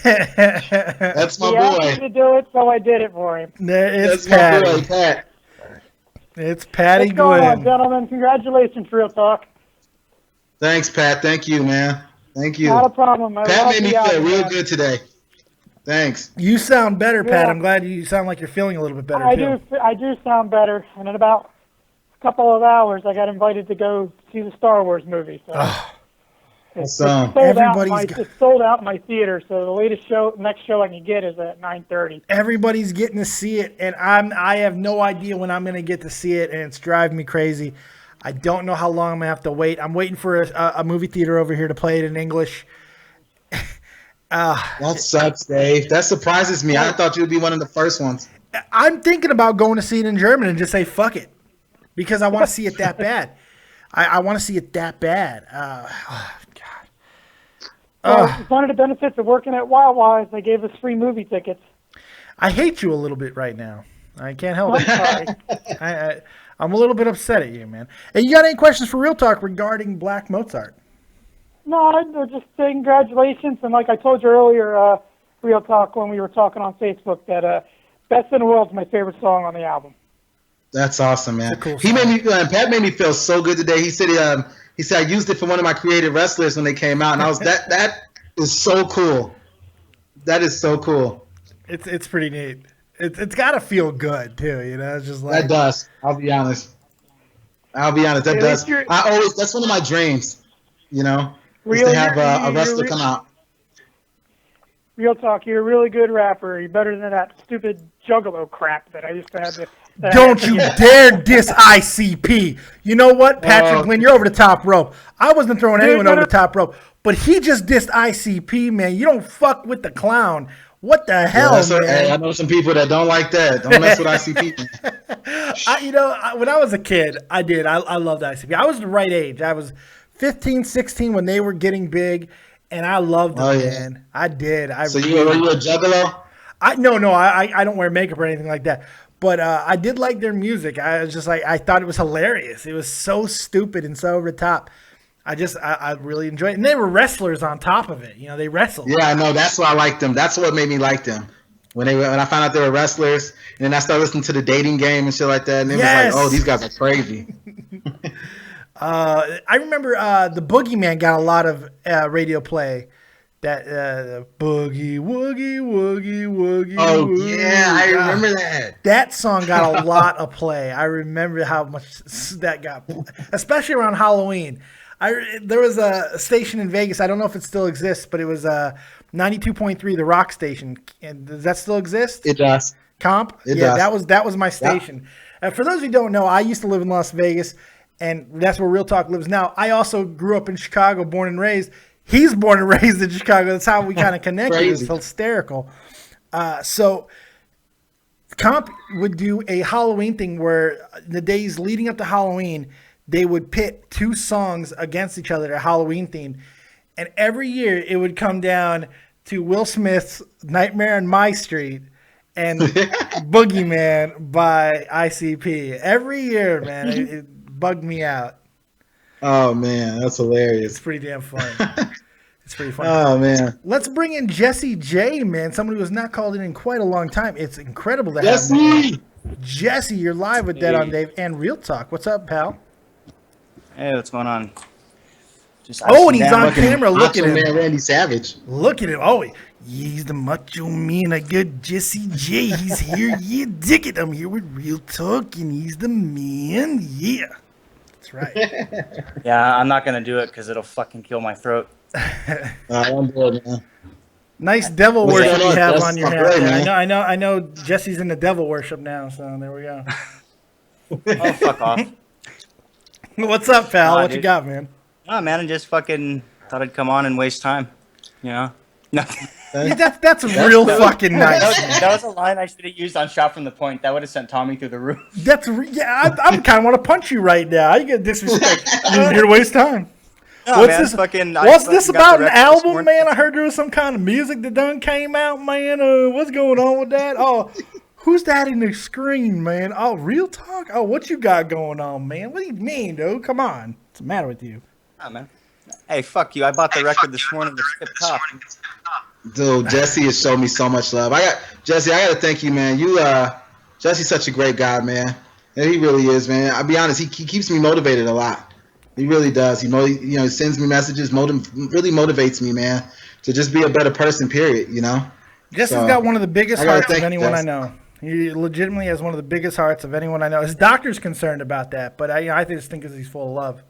That's my
He
boy.
asked me to do it, so I did it for him.
It's
That's my boy,
Patty.
Pat.
It's Patty
What's going on,
Gwynn.
gentlemen? Congratulations, Real Talk.
Thanks, Pat. Thank you, man. Thank you.
Not a problem. I
Pat
love
made me
the
feel
album,
real
man.
good today. Thanks.
You sound better, Pat.
Yeah.
I'm glad you sound like you're feeling a little bit better,
I
too.
do sound better, and in about a couple of hours, I got invited to go see the Star Wars movie. So it's sold
Everybody's
it's sold out in my theater. So the next show I can get is at 9:30.
Everybody's getting to see it, and I have no idea when I'm going to get to see it, and it's driving me crazy. I don't know how long I'm going to have to wait. I'm waiting for a movie theater over here to play it in English.
That sucks, Dave. That surprises me. I thought you would be one of the first ones.
I'm thinking about going to see it in German and just say, fuck it, because I want to see it that bad. I want to see it that bad.
Well, one of the benefits of working at Wawa is they gave us free movie tickets.
I hate you a little bit right now. I can't help
I'm
it.
sorry.
I'm a little bit upset at you, man. Hey, you got any questions for Real Talk regarding Black Mozart?
No, I was just saying congratulations, and like I told you earlier, Real Talk, when we were talking on Facebook, that Best in the World is my favorite song on the album.
That's awesome, man.
Cool
He made me. Pat made me feel so good today. He said I used it for one of my creative wrestlers when they came out, and I was that is so cool. That is so cool.
It's pretty neat. It's got to feel good too, you know. It's just like
That does. I'll be honest. That
Yeah,
does.
you're-
That's one of my dreams. You know, is
Really,
to have a
you're
wrestler come out.
Real Talk, you're a really good rapper. You're better than that stupid Juggalo crap that I used to have to.
don't you dare diss ICP. You know what, Patrick Lynn, you're over the top rope. I wasn't throwing anyone over the top rope, but he just dissed ICP, man. You don't fuck with the clown. What the hell, man?
Hey, I know some people that don't like that. Don't mess with ICP.
When I was a kid, I did. I loved ICP. I was the right age. I was 15, 16 when they were getting big, and I loved them, man. I did.
So were you a juggalo?
No, I don't wear makeup or anything like that. But I did like their music. I was just like, I thought it was hilarious. It was so stupid and so over the top. I really enjoyed it. And they were wrestlers on top of it. You know, they wrestled.
Yeah, I know. That's why I liked them. That's what made me like them. When I found out they were wrestlers, and then I started listening to the dating game and shit like that, and it was like, oh, these guys are crazy.
I remember the Boogeyman got a lot of radio play. That boogie woogie woogie woogie.
Oh
woogie.
yeah, I remember that.
That song got a lot of play. I remember how much that got, especially around Halloween. There was a station in Vegas. I don't know if it still exists, but it was 92.3, the rock station. And does that still exist?
It does.
Comp?
It
yeah,
does.
that was my station. For those who don't know, I used to live in Las Vegas, and that's where Real Talk lives now. I also grew up in Chicago, born and raised. He's born and raised in Chicago. That's how we kind of connected. It's hysterical. So Comp would do a Halloween thing where the days leading up to Halloween, they would pit two songs against each other, Halloween themed. And every year it would come down to Will Smith's Nightmare on My Street and Boogeyman by ICP. Every year, man, it bugged me out.
Oh man, that's hilarious.
It's pretty damn funny. It's pretty funny.
Oh man.
Let's bring in Jesse J, man. Somebody who has not called in quite a long time. It's incredible to have
Jesse.
him. Jesse, you're live with Dead on Dave and Real Talk. What's up, pal?
Hey, what's going on? Just
And he's on camera. Look at him.
Man, Randy Savage.
Look at him. Oh, he's the macho man. I got Jesse J. He's here. Yeah, dig it. I'm here with Real Talk, and he's the man. Yeah. That's right.
Yeah, I'm not gonna do it because it'll fucking kill my throat.
I'm bored, man.
Nice devil
What's
worship
going
you
on?
have
That's
on your
not
hat.
great,
man.
man.
I know. Jesse's into devil worship now, so there we go.
Oh, fuck off.
What's up, pal?
Nah,
what you
dude.
got, man?
No, man, I just fucking thought I'd come on and waste time. You know? No.
Yeah, that's real fucking nice.
That was a line I should have used on Shot from the Point. That would have sent Tommy through the roof.
I kind of want to punch you right now. You get disrespect. You're here to waste time.
No,
What's
man,
this?
fucking,
What's this about an album,
morning.
man? I heard there was some kind of music that done came out, man. What's going on with that? Oh, who's that in the screen, man? Oh, RealTalk? Oh, what you got going on, man? What do you mean, dude? Come on. What's the matter with you?
Oh, man. Hey, fuck you. I bought the record this morning with Skip Top.
Dude, Jesse has shown me so much love. Jesse, I gotta thank you, man. Jesse's such a great guy, man. And he really is, man. I'll be honest, he keeps me motivated a lot. He really does. He sends me messages, really motivates me, man, to just be a better person, period, you know?
Jesse's got one of the biggest hearts of anyone I know. He legitimately has one of the biggest hearts of anyone I know. His doctor's concerned about that, but I just think he's full of love.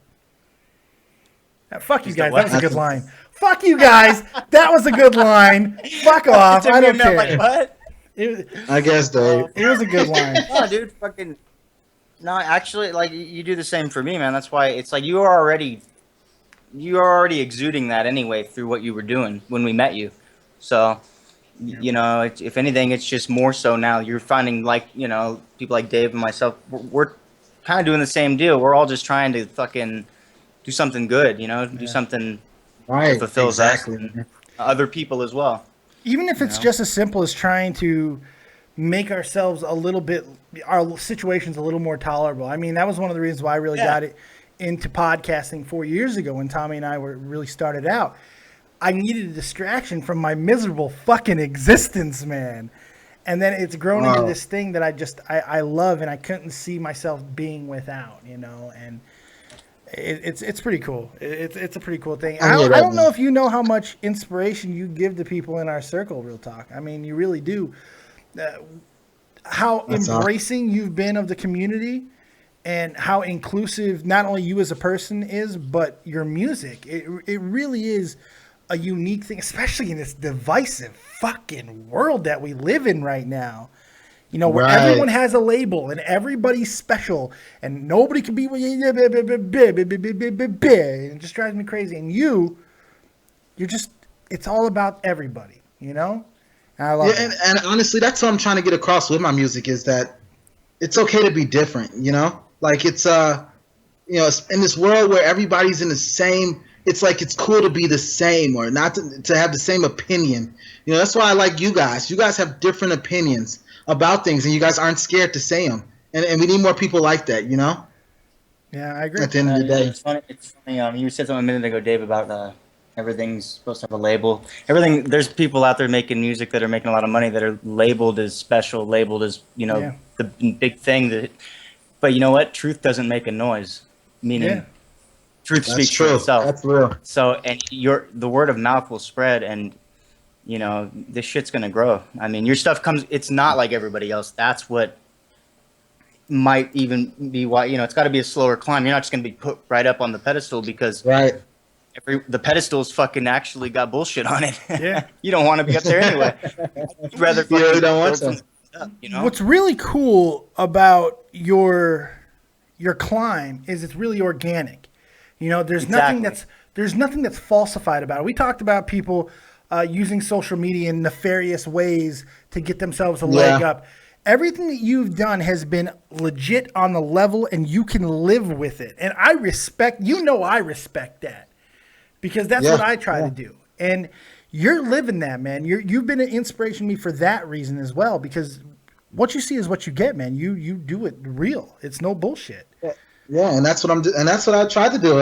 Fuck you guys. That was a good line. Fuck you guys. That was a good line. Fuck off. I don't care.
Like, what?
I guess, Dave.
It was a good line.
No, dude, fucking. No, actually, like, you do the same for me, man. That's why it's like you are already exuding that anyway through what you were doing when we met you. So, you know, if anything, it's just more so now. You're finding, like, you know, people like Dave and myself, we're kind of doing the same deal. We're all just trying to fucking do something good, you know, do something that fulfills us and other people as well.
Even if it's just as simple as trying to make ourselves our situations a little more tolerable. I mean, that was one of the reasons why I really got into podcasting 4 years ago when Tommy and I really started out. I needed a distraction from my miserable fucking existence, man. And then it's grown into this thing that I love and I couldn't see myself being without, you know, and it's pretty cool. It's a pretty cool thing. I don't know if you know how much inspiration you give to people in our circle, RealTalk. I mean, you really do. How embracing you've been of the community and how inclusive not only you as a person is, but your music. It really is a unique thing, especially in this divisive fucking world that we live in right now. You know, where everyone has a label and everybody's special and nobody can be it just drives me crazy. And you're just, it's all about everybody, you know? And I love it.
And honestly, that's what I'm trying to get across with my music is that it's okay to be different, you know? Like it's, you know, in this world where everybody's in the same, it's like it's cool to be the same or not to have the same opinion. You know, that's why I like you guys. You guys have different opinions about things, and you guys aren't scared to say them. And we need more people like that, you know?
Yeah, I agree.
At the end of the day.
It's funny. You said something a minute ago, Dave, about everything's supposed to have a label. Everything. There's people out there making music that are making a lot of money that are labeled as special, labeled as, you know, the big thing. But you know what? Truth doesn't make a noise. Meaning, truth speaks for itself.
That's real.
So, and the word of mouth will spread, and you know, this shit's gonna grow. I mean, your stuff it's not like everybody else. That's what might even be why, you know, it's got to be a slower climb. You're not just gonna be put right up on the pedestal because the pedestal's fucking actually got bullshit on it. Yeah. You don't want to be up there anyway. You'd rather
you really don't want to.
You know?
What's really cool about your climb is it's really organic. You know, there's nothing that's falsified about it. We talked about people using social media in nefarious ways to get themselves a leg up. Everything that you've done has been legit on the level, and you can live with it. And I respect that because that's what I try to do. And you're living that, man. You've been an inspiration to me for that reason as well, because what you see is what you get, man. You do it real. It's no bullshit.
Yeah, and that's what I tried to do.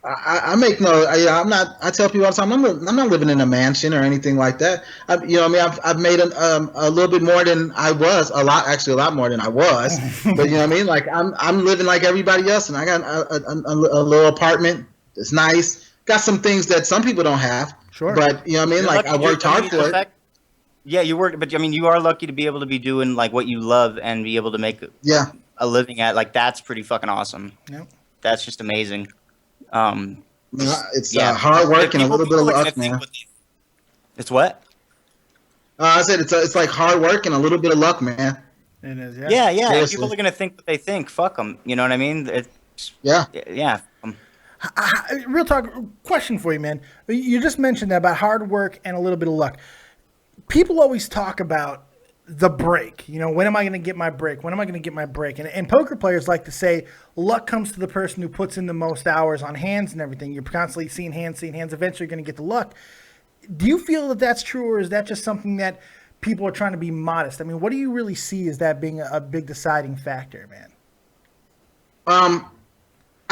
I make I tell people all the time, I'm not living in a mansion or anything like that. I've made a little bit more than I was, a lot more than I was. But you know what I mean? Like I'm living like everybody else, and I got a little apartment that's nice. Got some things that some people don't have. Sure. But you know what I mean? Like I worked hard for it.
Yeah, you worked, but I mean, you are lucky to be able to be doing like what you love and be able to make a living at. Like that's pretty fucking awesome. Yep. That's just amazing.
It's hard work and a little bit of luck, man.
It's what?
I said it's like hard work and a little bit of luck, man.
It is,
yeah. People are gonna think what they think. Fuck them. You know what I mean?
Real talk question for you, man. You just mentioned that about hard work and a little bit of luck. People always talk about the break. You know, when am I going to get my break? When am I going to get my break? And poker players like to say luck comes to the person who puts in the most hours on hands and everything. You're constantly seeing hands. Eventually you're going to get the luck. Do you feel that that's true, or is that just something that people are trying to be modest? I mean, what do you really see as that being a big deciding factor, man?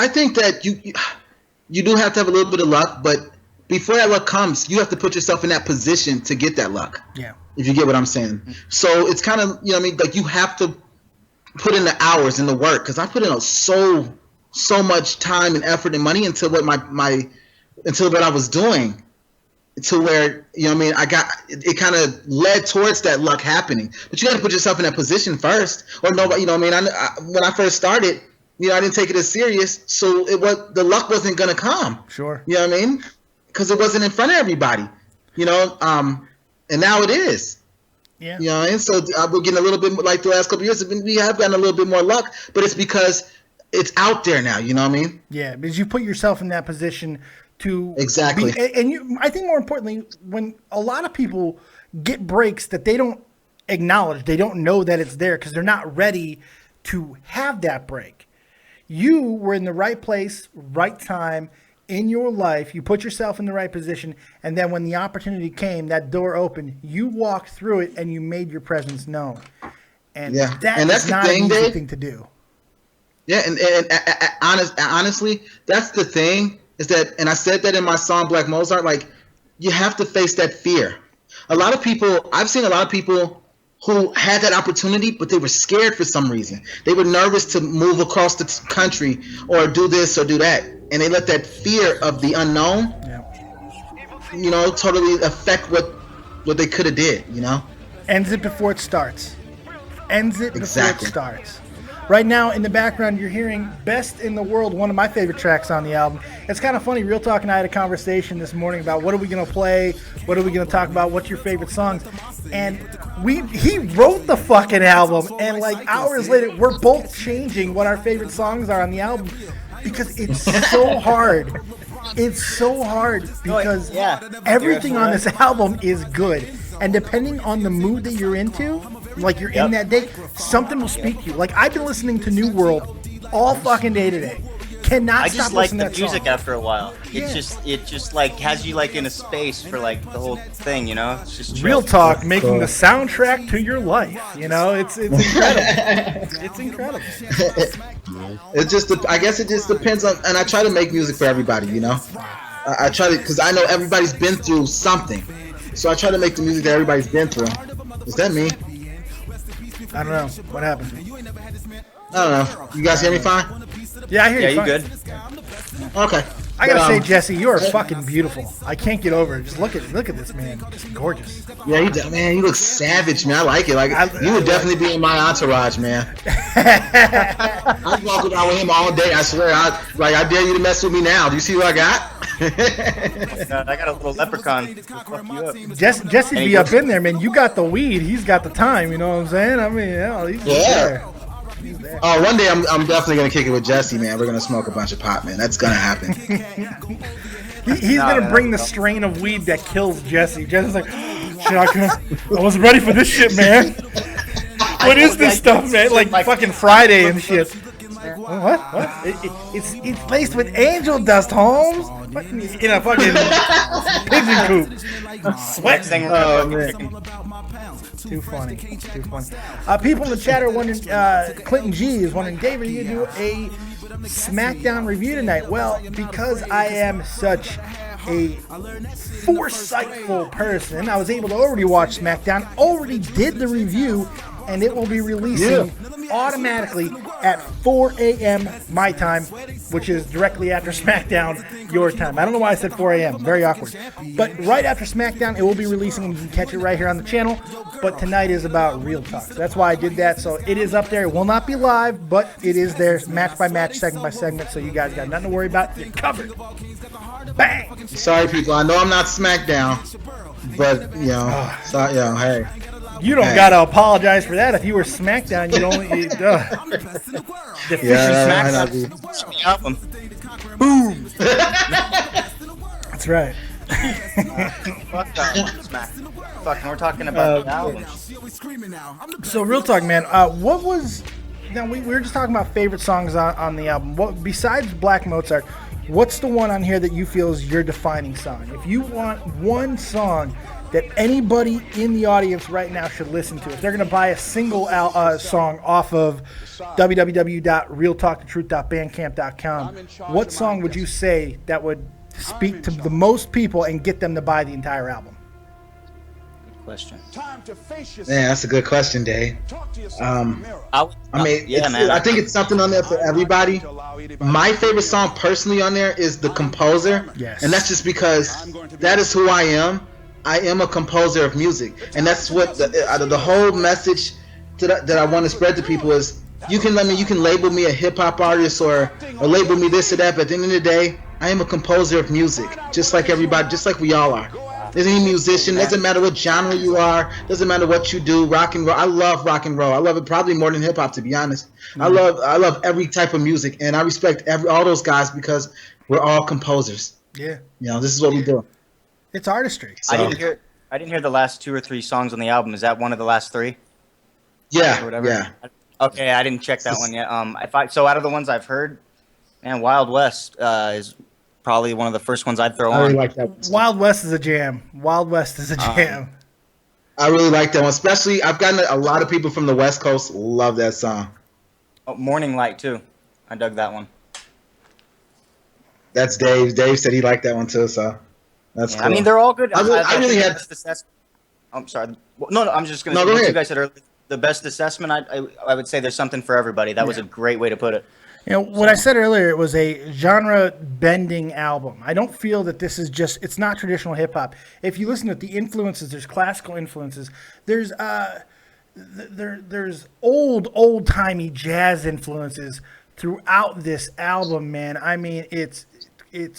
I think that you do have to have a little bit of luck, but before that luck comes, you have to put yourself in that position to get that luck.
Yeah.
If you get what I'm saying. So it's kind of, you know what I mean? Like, you have to put in the hours and the work, because I put in so much time and effort and money into what until what I was doing, to where, you know what I mean, it kind of led towards that luck happening. But you got to put yourself in that position first, or nobody, you know what I mean? When I first started, you know, I didn't take it as serious, so the luck wasn't gonna come.
Sure.
You know what I mean? Because it wasn't in front of everybody. You know, and now it is.
Yeah.
You know, and so we're getting a little bit, like the last couple of years, we have gotten a little bit more luck, but it's because it's out there now. You know what I mean?
Yeah, because you put yourself in that position to
exactly.
I think more importantly, when a lot of people get breaks that they don't acknowledge, they don't know that it's there because they're not ready to have that break. You were in the right place, right time in your life. You put yourself in the right position, and then when the opportunity came, that door opened, you walked through it and you made your presence known. And that's not an easy thing to do.
Yeah, and honestly, that's the thing, is that, and I said that in my song Black Mozart, like, you have to face that fear. I've seen a lot of people who had that opportunity, but they were scared for some reason. They were nervous to move across the country or do this or do that. And they let that fear of the unknown, you know, totally affect what they could have did, you know?
Ends it before it starts. Before it starts. Right now, in the background, you're hearing Best in the World, one of my favorite tracks on the album. It's kind of funny. Real Talk and I had a conversation this morning about what are we going to play, what are we going to talk about, what's your favorite songs. And he wrote the fucking album, and like hours later, we're both changing what our favorite songs are on the album because it's so hard. It's so hard because everything on this album is good. And depending on the mood that you're into, like you're in that day, something will speak to you. Like, I've been listening to New World all fucking day today. Cannot stop listening to that song.
I just like the music after a while. It just like has you like in a space for like the whole thing, you know? It's just chill.
Real Talk, making the soundtrack to your life. You know, it's incredible. It's incredible.
I guess it just depends on, and I try to make music for everybody, you know? I try to, because I know everybody's been through something. So I try to make the music that everybody's been through. Is that me?
I don't know. What happened?
I don't know. You guys hear me fine?
Yeah, I hear you.
Yeah, you good?
Okay.
I gotta say, Jesse, you are fucking beautiful. I can't get over it. Just look at this man. Just gorgeous.
Yeah, you look savage, man. I like it. Like, you would definitely be in my entourage, man. I'd walk around with him all day. I swear. I dare you to mess with me now. Do you see what I got?
I got a little leprechaun. Fuck you up.
Jesse be up in there, man. You got the weed. He's got the time. You know what I'm saying? I mean, he's there.
Oh, one day I'm definitely gonna kick it with Jesse, man. We're gonna smoke a bunch of pot, man. That's gonna happen.
He's gonna bring the strain of weed that kills Jesse. Jesse's like, shit, I wasn't ready for this shit, man. What is this stuff, man? Like fucking Friday and shit. What? It's laced with angel dust, Holmes. In a fucking pigeon coop. Sweating.
Oh, man.
Too funny. People in the chat are wondering, Clinton G is wondering, Dave, are you going to do a SmackDown review tonight? Well, because I am such a foresightful person, I was able to already watch SmackDown, already did the review, and it will be releasing automatically at 4 a.m. my time, which is directly after SmackDown your time. I don't know why I said 4 a.m. Very awkward. But right after SmackDown, it will be releasing, and you can catch it right here on the channel. But tonight is about Real Talk. So that's why I did that. So it is up there. It will not be live, but it is there, match by match, segment by segment. So you guys got nothing to worry about. You're covered. Bang!
Sorry, people. I know I'm not SmackDown, but, hey.
You don't gotta apologize for that. If you were SmackDown, you'd only deficient
SmackDown.
Boom.
That's right.
Fuck Smack. Fuck, we're talking about the album.
So real talk, man. What was? Now we were just talking about favorite songs on the album. What besides Black Mozart? What's the one on here that you feel is your defining song? If you want one song that anybody in the audience right now should listen to, if they're going to buy a single song off of www.realtalkthetruth.bandcamp.com, what song would you say that would speak to the most people and get them to buy the entire album?
Good question.
Man, that's a good question, Dave. I think it's something on there for everybody. My favorite song personally on there is The Composer.
Yes.
And that's just because that is who I am. I am a composer of music. And that's what the whole message that I want to spread to people is, you can label me a hip-hop artist or label me this or that, but at the end of the day, I am a composer of music, just like everybody, just like we all are. There's any musician, doesn't matter what genre you are, doesn't matter what you do, rock and roll. I love rock and roll. I love it probably more than hip hop, to be honest. Mm-hmm. I love every type of music, and I respect all those guys because we're all composers.
Yeah.
This is what we do.
It's artistry.
So. I didn't hear the last 2 or 3 songs on the album. Is that one of the last 3?
Yeah.
Or whatever?
Yeah.
Okay, I didn't check that one yet. So out of the ones I've heard, man, Wild West is probably one of the first ones I'd throw on.
I really like that one.
Wild West is a jam. Wild West is a jam.
I really like that one. Especially, I've gotten a lot of people from the West Coast love that song.
Oh, Morning Light, too. I dug that one.
That's Dave. Dave said he liked that one, too, so that's cool.
I mean, they're all good.
I really had...
I'm sorry. No, I'm just going to say what you guys said earlier. The best assessment, I would say there's something for everybody. That was a great way to put it.
What I said earlier, it was a genre-bending album. I don't feel that this is it's not traditional hip-hop. If you listen to the influences, there's classical influences. There's old-timey jazz influences throughout this album, man. I mean, it's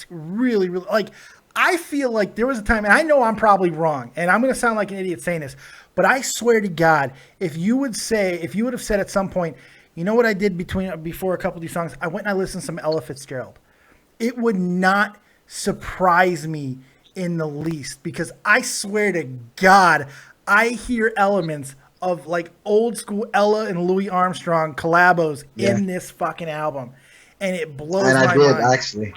really, really, like, I feel like there was a time, and I know I'm probably wrong, and I'm going to sound like an idiot saying this, but I swear to God, if you would have said at some point, you know what I did before a couple of these songs? I went and I listened to some Ella Fitzgerald. It would not surprise me in the least, because I swear to God, I hear elements of like old school Ella and Louis Armstrong collabos in this fucking album, and it blows my mind. And I did
actually.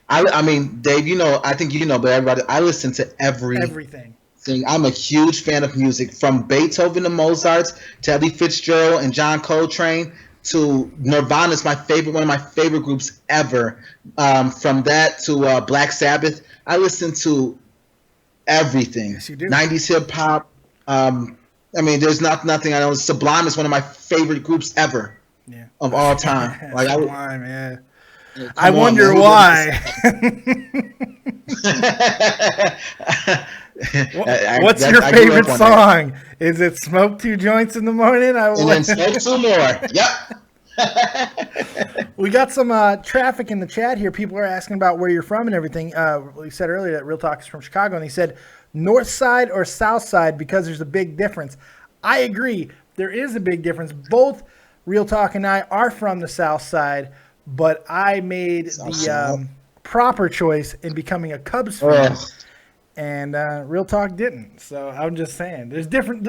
I mean, Dave, I think but everybody, I listen to everything. I'm a huge fan of music, from Beethoven to Mozart to Ella Fitzgerald and John Coltrane to Nirvana is one of my favorite groups ever. From that to Black Sabbath, I listen to everything. Yes, you do. 90s hip hop. I mean, there's nothing I know. Sublime is one of my favorite groups ever of all time. Like
Sublime, yeah. I wonder why. What's your favorite song? Is it Smoke 2 Joints in the Morning?
And then Smoke 2 More. Yep.
We got some traffic in the chat here. People are asking about where you're from and everything. We said earlier that Real Talk is from Chicago, and he said north side or south side because there's a big difference. I agree. There is a big difference. Both Real Talk and I are from the south side, but I made the proper choice in becoming a Cubs fan. And Real Talk didn't. So I'm just saying, there's different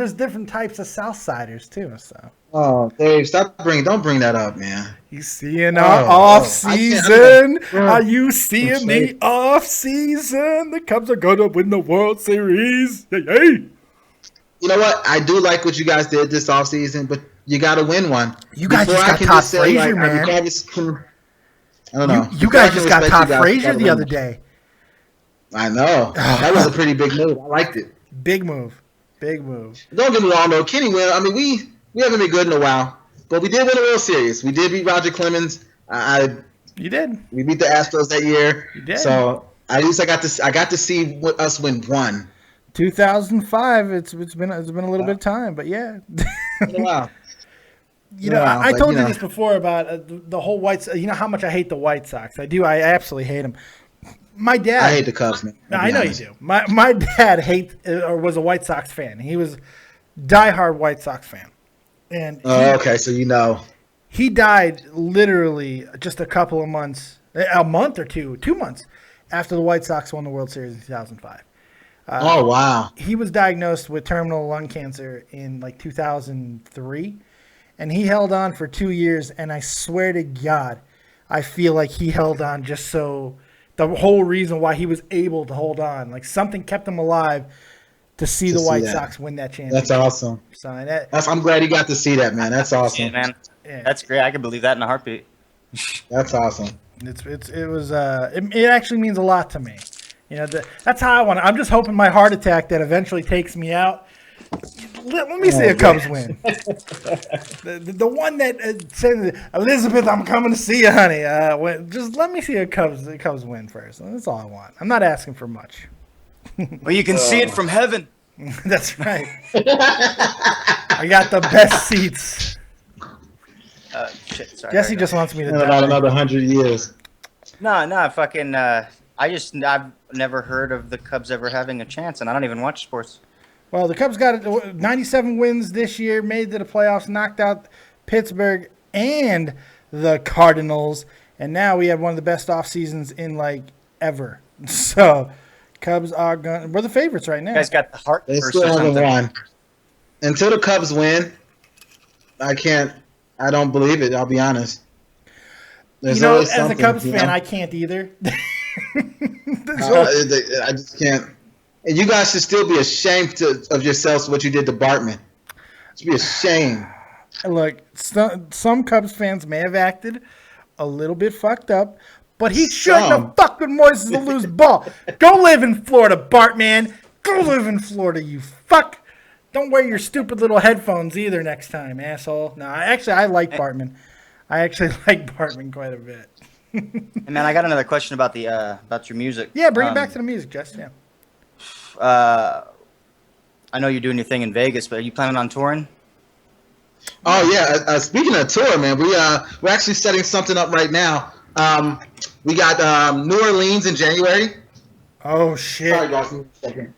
types of Southsiders too. So.
Oh, Dave, don't bring that up, man.
You seeing our off season? Are you seeing the off season? The Cubs are gonna win the World Series. Yay!
You know what? I do like what you guys did this off season, but you got to win one.
You guys just got Todd Frazier, man.
I don't know.
You guys just got Todd Frazier the other day.
I know. That was a pretty big move. I liked it.
Big move. Don't
get me wrong, though. Kenny win. I mean, we haven't been good in a while, but we did win a World Series. We did beat Roger Clemens.
You did.
We beat the Astros that year.
You did.
So at least I got to see us win one.
2005. It's been a little bit of time, but yeah.
Wow.
I told you this before about the whole White Sox. You know how much I hate the White Sox. I do. I absolutely hate them. My dad.
I hate the Cubs, man.
I know you do. My dad was a White Sox fan. He was diehard White Sox fan. And
okay, so you know.
He died literally just a couple of months. a month or 2 months after the White Sox won the World Series in 2005.
Oh, wow.
He was diagnosed with terminal lung cancer in like 2003, and he held on for 2 years. And I swear to God, I feel like he held on just so the whole reason why he was able to hold on, like something kept him alive to see the White Sox win that championship.
That's awesome.
So
I'm glad he got to see that, man. That's awesome.
Yeah, man.
Yeah.
That's great. I can believe that in a heartbeat.
That's awesome.
It actually means a lot to me. You know, that's how I want it. I'm just hoping my heart attack that eventually takes me out. Let me see a Cubs win. the one that said, Elizabeth, I'm coming to see you, honey. Just let me see a Cubs win first. That's all I want. I'm not asking for much.
Well, you can see it from heaven.
That's right. I got the best seats.
Shit, sorry.
Jesse just wants me to
In about another 100 years.
No, fucking. I've never heard of the Cubs ever having a chance, and I don't even watch sports.
Well, the Cubs got 97 wins this year, made it to the playoffs, knocked out Pittsburgh and the Cardinals, and now we have one of the best off seasons in like ever. So, Cubs we're the favorites right now.
You guys got the heart.
They
first
still
or
haven't
something.
won. Until the Cubs win, I don't believe it. I'll be honest. There's always
as a
something,
Cubs fan,
know?
I can't either.
I just can't. And you guys should still be ashamed of yourselves for what you did to Bartman. You should be ashamed.
Look, some Cubs fans may have acted a little bit fucked up, but he shouldn't have fucked with Moises to lose ball. Go live in Florida, Bartman. Go live in Florida, you fuck. Don't wear your stupid little headphones either next time, asshole. No, I like Bartman. I actually like Bartman quite a bit.
Hey, man, I got another question about about your music.
Yeah, bring it back to the music, Jess. Yeah.
I know you're doing your thing in Vegas, but are you planning on touring?
Oh yeah. Speaking of tour, man, we're actually setting something up right now. We got New Orleans in January.
Oh shit.
Sorry, guys. Give me a second.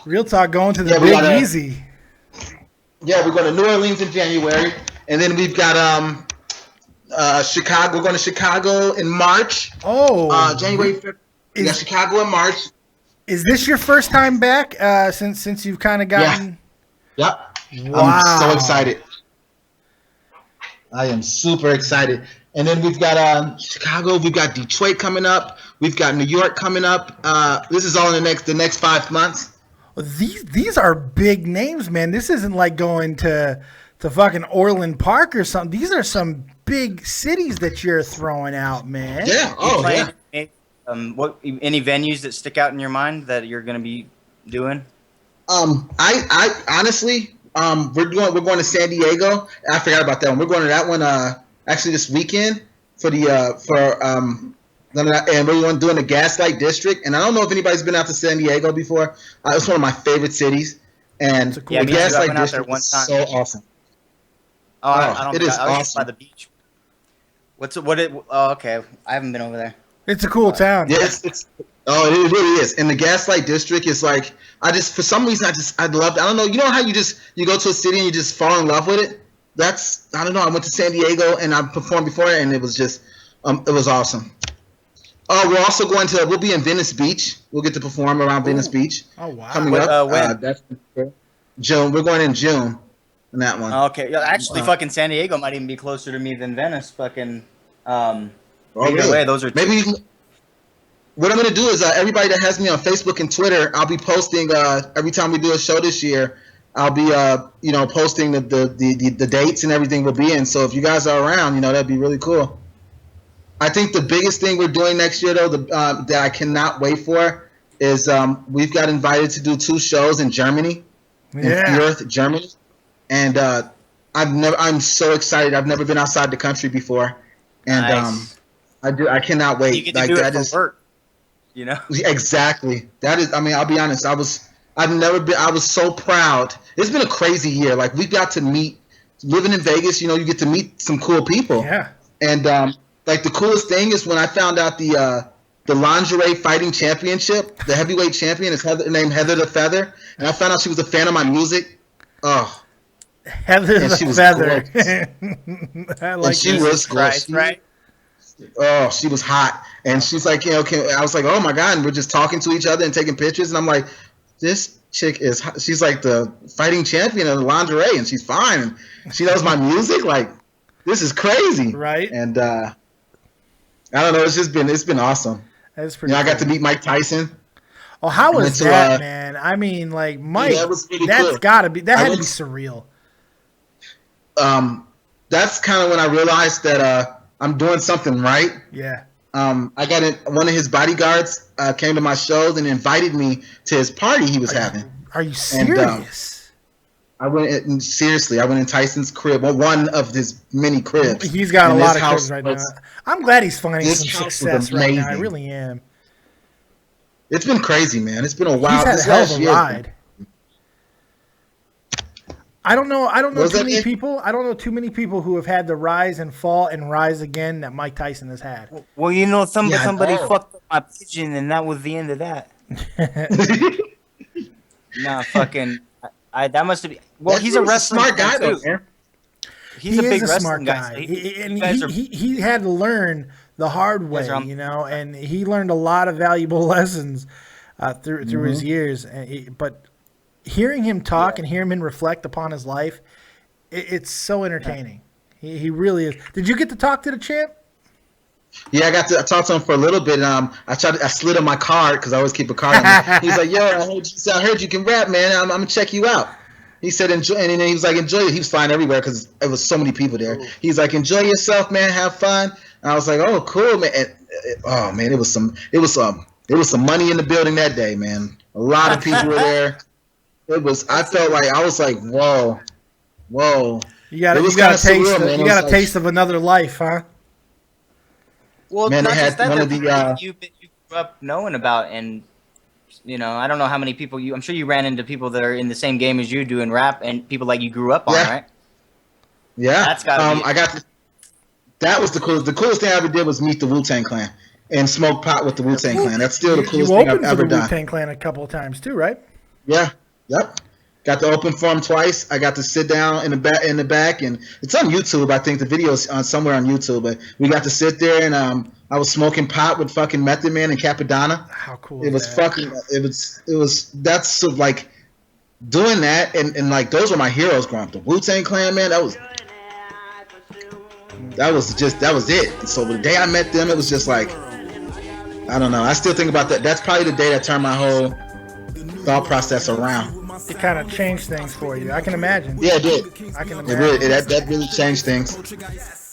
Real talk going to the
Yeah, we
Big
gotta-
Easy.
Yeah, we're going to New Orleans in January, and then we've got Chicago. We're going to Chicago in March.
Oh,
January 5th. We got Chicago in March.
Is this your first time back since you've kind of gotten?
Yep.
Wow.
I'm so excited. I am super excited. And then we've got Chicago. We've got Detroit coming up. We've got New York coming up. This is all in the next 5 months.
These are big names, man. This isn't like going to fucking Orland Park or something. These are some big cities that you're throwing out, man.
Yeah. Oh, yeah.
Any venues that stick out in your mind that you're going to be doing?
I honestly, we're going to San Diego. I forgot about that one. We're going to that one actually this weekend and we're doing the Gaslight District. And I don't know if anybody's been out to San Diego before. It's one of my favorite cities, and the
cool
Gaslight
went out there
District
one
is
time.
so awesome.
Oh, I don't.
It is
I was just by
awesome.
the beach. Oh, okay. I haven't been over there.
It's a cool town.
Yeah, it really is. And the Gaslight District is like, for some reason, I loved it. I don't know. You know how you go to a city and you just fall in love with it? I don't know. I went to San Diego and I performed before it, and it was just, it was awesome. Oh, we're also we'll be in Venice Beach. We'll get to perform around Venice Beach.
Oh, wow.
Coming up.
When?
That's June. We're going in June in that one.
Okay. Yeah, actually, fucking San Diego might even be closer to me than Venice. Fucking. Either
really?
way, those are
maybe. What I'm gonna do is everybody that has me on Facebook and Twitter, I'll be posting every time we do a show this year. I'll be posting the dates and everything we'll be in. So if you guys are around, that'd be really cool. I think the biggest thing we're doing next year, though, that I cannot wait for, is we've got invited to do 2 shows in Germany, in Fürth, Germany, and I'm so excited. I've never been outside the country before, and
nice.
I cannot wait.
You get to do it for work,
Exactly. That is. I mean, I'll be honest. I was so proud. It's been a crazy year. Like, we got to meet, living in Vegas. You get to meet some cool people.
Yeah.
And like, the coolest thing is when I found out the lingerie fighting championship, the heavyweight champion is named Heather the Feather, and I found out she was a fan of my music. Oh,
Heather the
she was
Feather.
gorgeous.
I
And
like
she
this.
was gorgeous.
right?
Oh, she was hot, and she's like, I was like, oh my god, and we're just talking to each other and taking pictures, and I'm like, this chick is hot. She's like the fighting champion of the lingerie, and she's fine, and she knows my music. Like, this is crazy,
right?
And I don't know, it's been awesome.
That's pretty.
I got to meet Mike Tyson.
Oh, how was that, man? I mean, like Mike,
that was really
that's
cool.
gotta be had to be surreal.
That's kind of when I realized that I'm doing something right.
Yeah.
I got one of his bodyguards came to my shows and invited me to his party he was having.
Are you serious?
I went in Tyson's crib, one of his many cribs.
He's got a lot of cribs right now. I'm glad he's finding some success right now. I really am.
It's been crazy, man. It's been a wild.
He's had a hell of a ride. I don't know too many people. I don't know too many people who have had the rise and fall and rise again that Mike Tyson has had.
Well, somebody fucked up my pigeon, and that was the end of that. Nah, fucking. That must have been. Well, he's a wrestling
smart guy, though, man.
He's a big
smart
wrestling
guy. He had to learn the hard way, and he learned a lot of valuable lessons through his years. But hearing him talk and hearing him reflect upon his life, it's so entertaining. He really is. Did you get to talk to the champ?
Yeah, I got to talk to him for a little bit. I slid him my card because I always keep a card on me. He's like, "Yo, I heard you can rap, man. I'm gonna check you out." He said, "Enjoy," and then he was like, "Enjoy it." He was flying everywhere because there was so many people there. He's like, "Enjoy yourself, man. Have fun." And I was like, "Oh, cool, man." And, it was some money in the building that day, man. A lot of people were there. I felt like I was like, whoa.
You got a taste of another life, huh?
Well, man, not just that, you grew up knowing about, and I don't know how many people I'm sure you ran into people that are in the same game as you doing rap, and people like you grew up on, right?
Yeah,
that's gotta be.
That was the coolest. The coolest thing I ever did was meet the Wu-Tang Clan and smoke pot with the Wu-Tang Clan. That's still the coolest thing I've ever done. You opened for the Wu-Tang Clan a couple of times too, right? Yeah. Yep. Got to open for him twice. I got to sit down in the back, and it's on YouTube. I think the video's on somewhere on YouTube. But we got to sit there, and I was smoking pot with fucking Method Man and Capadonna. How cool! It was fucking. It was. That's so, like doing that, and like those were my heroes growing up. The Wu-Tang Clan, man. That was it. So the day I met them, it was just like, I don't know. I still think about that. That's probably the day that turned my whole thought process around. It kind of changed things for you. I can imagine. Yeah, it did. I can imagine. That really changed things.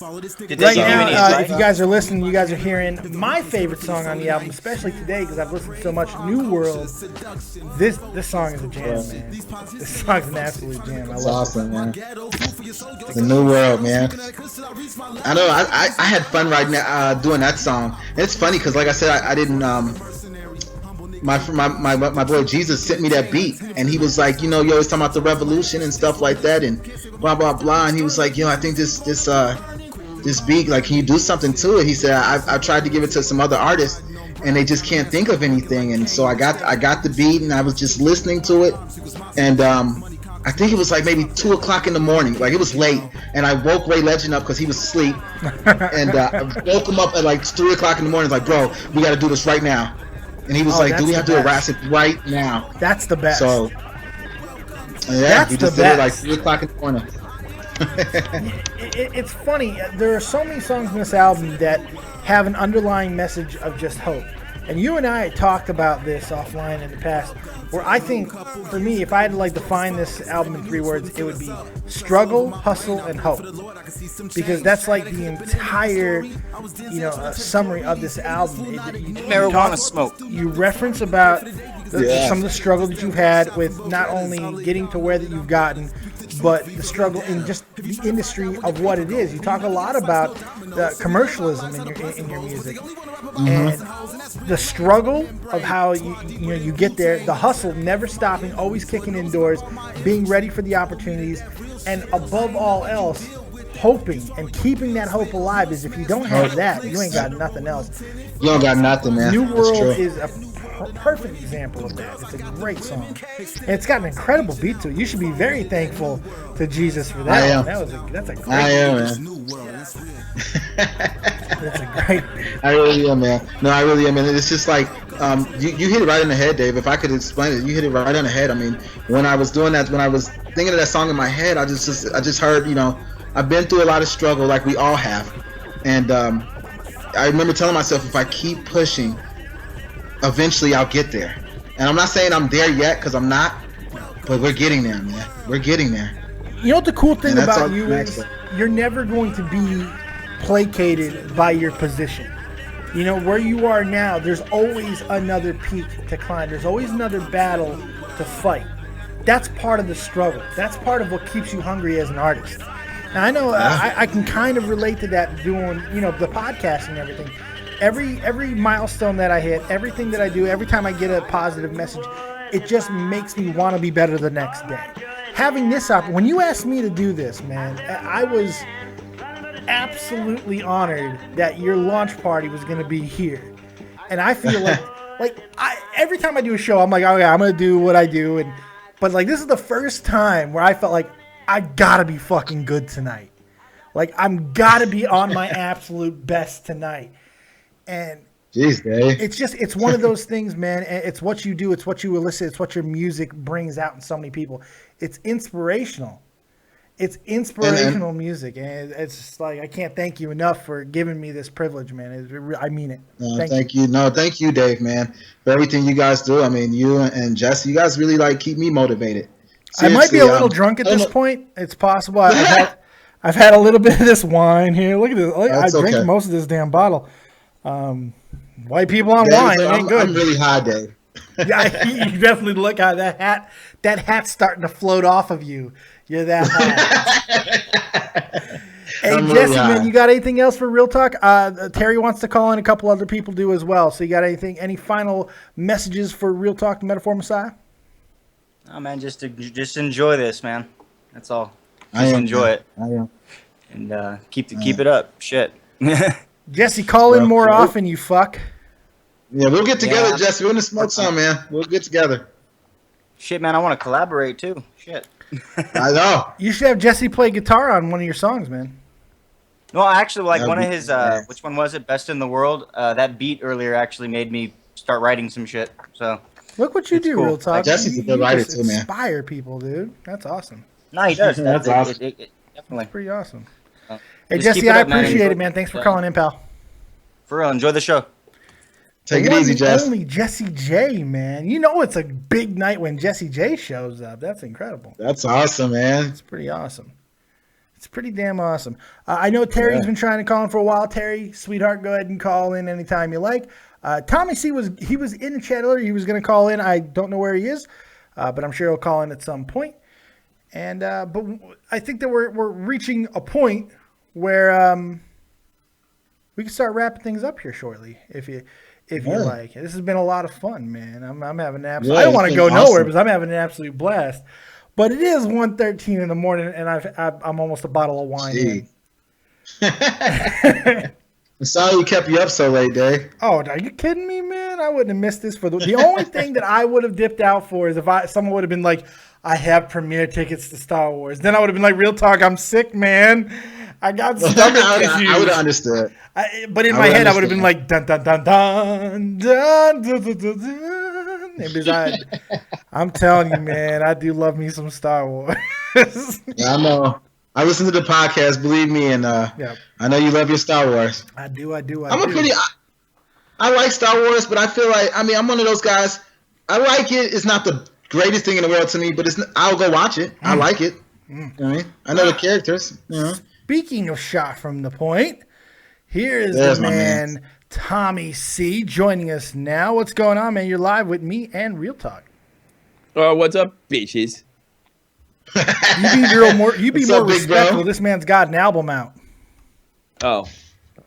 Right now, if you guys are listening, you guys are hearing my favorite song on the album, especially today because I've listened so much. New World. This song is a jam, man. This song's an absolute jam. I love it. Man. The New World, man. I know. I had fun right now doing that song. And it's funny because, like I said, I didn't. My boy Jesus sent me that beat, and he was like, you always talking about the revolution and stuff like that, and blah blah blah. And he was like, I think this beat, like, can you do something to it? He said, I tried to give it to some other artists, and they just can't think of anything. And so I got the beat, and I was just listening to it, and I think it was like maybe 2 o'clock in the morning, like it was late, and I woke Ray Legend up because he was asleep, and I woke him up at like 3 o'clock in the morning, like, bro, we got to do this right now. And he was like, do we have to harass it right now? That's the best. So, yeah, we just did it like 3 o'clock in the morning. It's funny. There are so many songs in this album that have an underlying message of just hope. And you and I talked about this offline in the past, where I think, for me, if I had to define this album in 3 words, it would be struggle, hustle, and hope. Because that's like the entire, summary of this album.
Marijuana smoke.
You reference about some of the struggle that you've had with not only getting to where that you've gotten, but the struggle in just the industry of what it is. You talk a lot about the commercialism in your music, and the struggle of how you get there, the hustle, never stopping, always kicking in doors, being ready for the opportunities, and above all else, hoping and keeping that hope alive. Is if you don't have that, you ain't got nothing else. You don't got nothing, man. New World is a perfect example of that. It's a great song. And it's got an incredible beat to it. You should be very thankful to Jesus for that.
I am.
That's a great
I am,
beat.
man.
That's a great beat.
I really am, man. No, I really am, and it's just like you hit it right in the head, Dave. If I could explain it, you hit it right on the head. I mean, when I was doing that, when I was thinking of that song in my head, I just heard, you know, I've been through a lot of struggle, like we all have, and I remember telling myself, if I keep pushing, eventually I'll get there. And I'm not saying I'm there yet, because I'm not, but we're getting there, man. We're getting there.
You know what the cool thing
And that's
about
all
you
next
is?
up.
You're never going to be placated by your position. You know, where you are now, there's always another peak to climb. There's always another battle to fight. That's part of the struggle. That's part of what keeps you hungry as an artist. Now, I know I can kind of relate to that doing, you know, the podcast and everything. Every milestone that I hit, everything that I do, every time I get a positive message, it just makes me want to be better the next day. Having this when you asked me to do this, man, I was absolutely honored that your launch party was going to be here. And I feel like every time I do a show, I'm like, okay, I'm going to do what I do. But like, this is the first time where I felt like I got to be fucking good tonight. Like, I'm got to be on my absolute best tonight. And
Jeez, Dave.
it's one of those things, man. It's what you do. It's what you elicit. It's what your music brings out in so many people. It's inspirational. It's inspirational music, and it's just like, I can't thank you enough for giving me this privilege, man. I mean it.
Thank you. No, thank you, Dave, man, for everything you guys do. I mean, you and Jesse, you guys really like keep me motivated.
Seriously, I might be a little drunk at this point. It's possible. I've had a little bit of this wine here. Look at this. I drank most of this damn bottle. White people on
Dave,
wine, it ain't good.
I'm really high, Dave.
Yeah, you definitely look how that hat's starting to float off of you. You're that high. Hey, Jesse, man, you got anything else for Real Talk? Terry wants to call in. A couple other people do as well. So you got any final messages for Real Talk, the Metaphor Messiah?
Oh, man, just enjoy this, man. That's all.
I
Just
am,
enjoy
man.
it.
I am.
And keep it up. Shit.
Jesse, call in more often, you fuck.
Yeah, we'll get together,
Yeah.
Jesse. We're gonna smoke some, man. We'll get together.
Shit, man, I want to collaborate, too. Shit.
I know.
You should have Jesse play guitar on one of your songs, man.
No, actually, like,
That'd
one of
be
his,
nice.
which one was it? Best in the World? That beat earlier actually made me start writing some shit, so.
Look what you
It's
do,
cool.
Real Talk.
Jesse's a
You
good writer
just
too, man.
inspire people, dude. That's awesome.
No, he does.
That's awesome.
It definitely.
Pretty awesome.
Uh,
Hey,
just keep
Jesse,
it
I
up, man.
appreciate it,
Enjoy-
man. Thanks for
Yeah.
calling in, pal.
For real, enjoy the show.
Take
The
it
one
easy,
and
Jess.
Only Jesse J, man. You know it's a big night when Jesse J shows up. That's incredible.
That's awesome, man.
It's pretty awesome. It's pretty damn awesome. I know Terry's been trying to call in for a while. Terry, sweetheart, go ahead and call in anytime you like. Tommy C was in the chat earlier. He was going to call in. I don't know where he is, but I'm sure he'll call in at some point. And but I think that we're reaching a point where we can start wrapping things up here shortly, if you like. This has been a lot of fun, man. I'm having an absolute. I don't want to go nowhere because I'm having an absolute blast. But it is 1:13 in the morning, and I'm almost a bottle of wine in.
I'm sorry we kept you up so late, Dave.
Oh, are you kidding me, man? I wouldn't have missed this for the only thing that I would have dipped out for is if someone would have been like, I have premiere tickets to Star Wars. Then I would have been like, Real Talk, I'm sick, man. I got stomach issues.
I would have understood.
But in my head, I would have been like, dun dun dun dun dun dun dun dun dun. And I'm telling you, man, I do love me some Star Wars.
Yeah, I know. I listen to the podcast, believe me, and I know you love your Star Wars.
I do.
I like Star Wars, but I feel like, I'm one of those guys. I like it. It's not the greatest thing in the world to me, but I'll go watch it. I like it. I know the characters.
Speaking of shot from the point, here is
There's
the
my
man,
man.
Tommy C, joining us now. What's going on, man? You're live with me and Real Talk.
What's up, bitches?
You be
What's
more
up, big bro?
respectful. This man's got an album out.
Oh,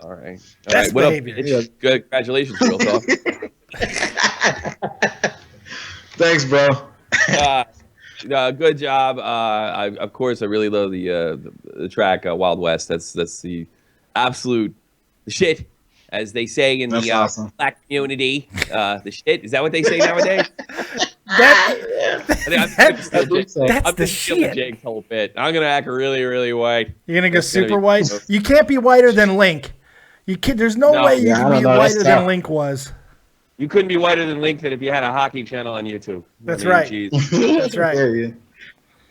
all right. All
Best
right. What up,
behavior.
bitch? Good. Congratulations, Real Talk.
Thanks, bro.
Good job. Of course, I really love the track Wild West. That's the absolute shit. as they say in
That's
the
awesome.
black community. The shit, is that what they say nowadays?
That's the shit.
Jake's whole bit. I'm gonna act really, really white.
You're gonna go
That's gonna
super
be
white.
gross.
You can't be whiter than Link. You can't. There's no way you
Yeah, I
can
don't
be
know. That's
whiter than
tough.
Link was.
You couldn't be whiter than Link if you had a hockey channel on YouTube.
That's right.
Geez.
That's right.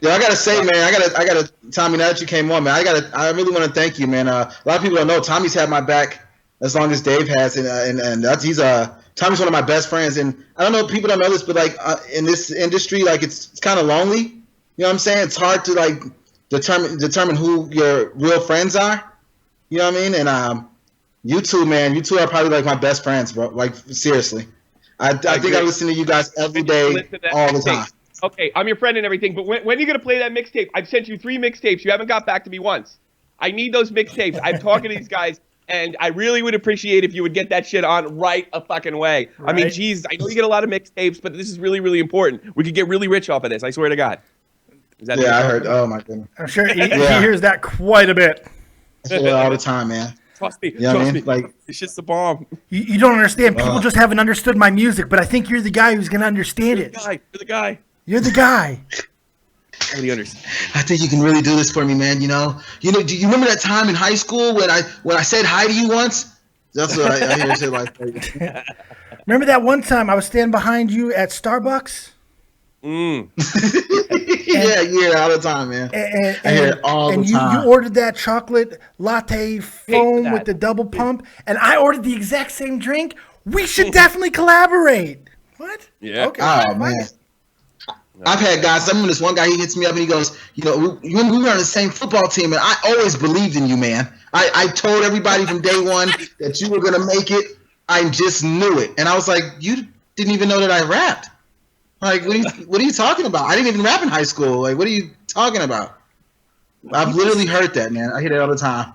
Yeah, I gotta say, man, I gotta, Tommy. Now that you came on, man, I really want to thank you, man. A lot of people don't know Tommy's had my back as long as Dave has, and that's Tommy's one of my best friends. And I don't know if people don't know this, but like in this industry, like it's kind of lonely. You know what I'm saying? It's hard to like determine who your real friends are. You know what I mean? And you two, man, you two are probably like my best friends, bro. Like seriously, I think I listen to you guys every day, all the time.
Okay, I'm your friend and everything, but when are you going to play that mixtape? I've sent you 3 mixtapes. You haven't got back to me once. I need those mixtapes. I'm talking to these guys, and I really would appreciate if you would get that shit on right a fucking way. Right. I mean, geez, I know you get a lot of mixtapes, but this is really, really important. We could get really rich off of this. I swear to God.
I heard. Oh, my goodness.
I'm sure he hears that quite a bit.
All the time, man.
Trust me.
You know
Trust me.
Like,
it's just the bomb.
You don't understand. People just haven't understood my music, but I think you're the guy who's going to understand it.
You're the guy.
You're the guy.
Nobody understands.
I think you can really do this for me, man. You know. Do you remember that time in high school when I said hi to you once? That's what I hear shit like.
Remember that one time I was standing behind you at Starbucks?
Yeah, all the time, man. I hear it all the time.
You ordered that chocolate latte foam with the double pump, and I ordered the exact same drink. We should definitely collaborate. What?
Yeah.
Okay.
Oh man. I've had guys. I remember this one guy. He hits me up and he goes, "You know, we were on the same football team, and I always believed in you, man. I told everybody from day one that you were gonna make it. I just knew it." And I was like, "You didn't even know that I rapped? Like, what are you talking about? I didn't even rap in high school. Like, what are you talking about?" I've literally heard that, man. I hear that all the time.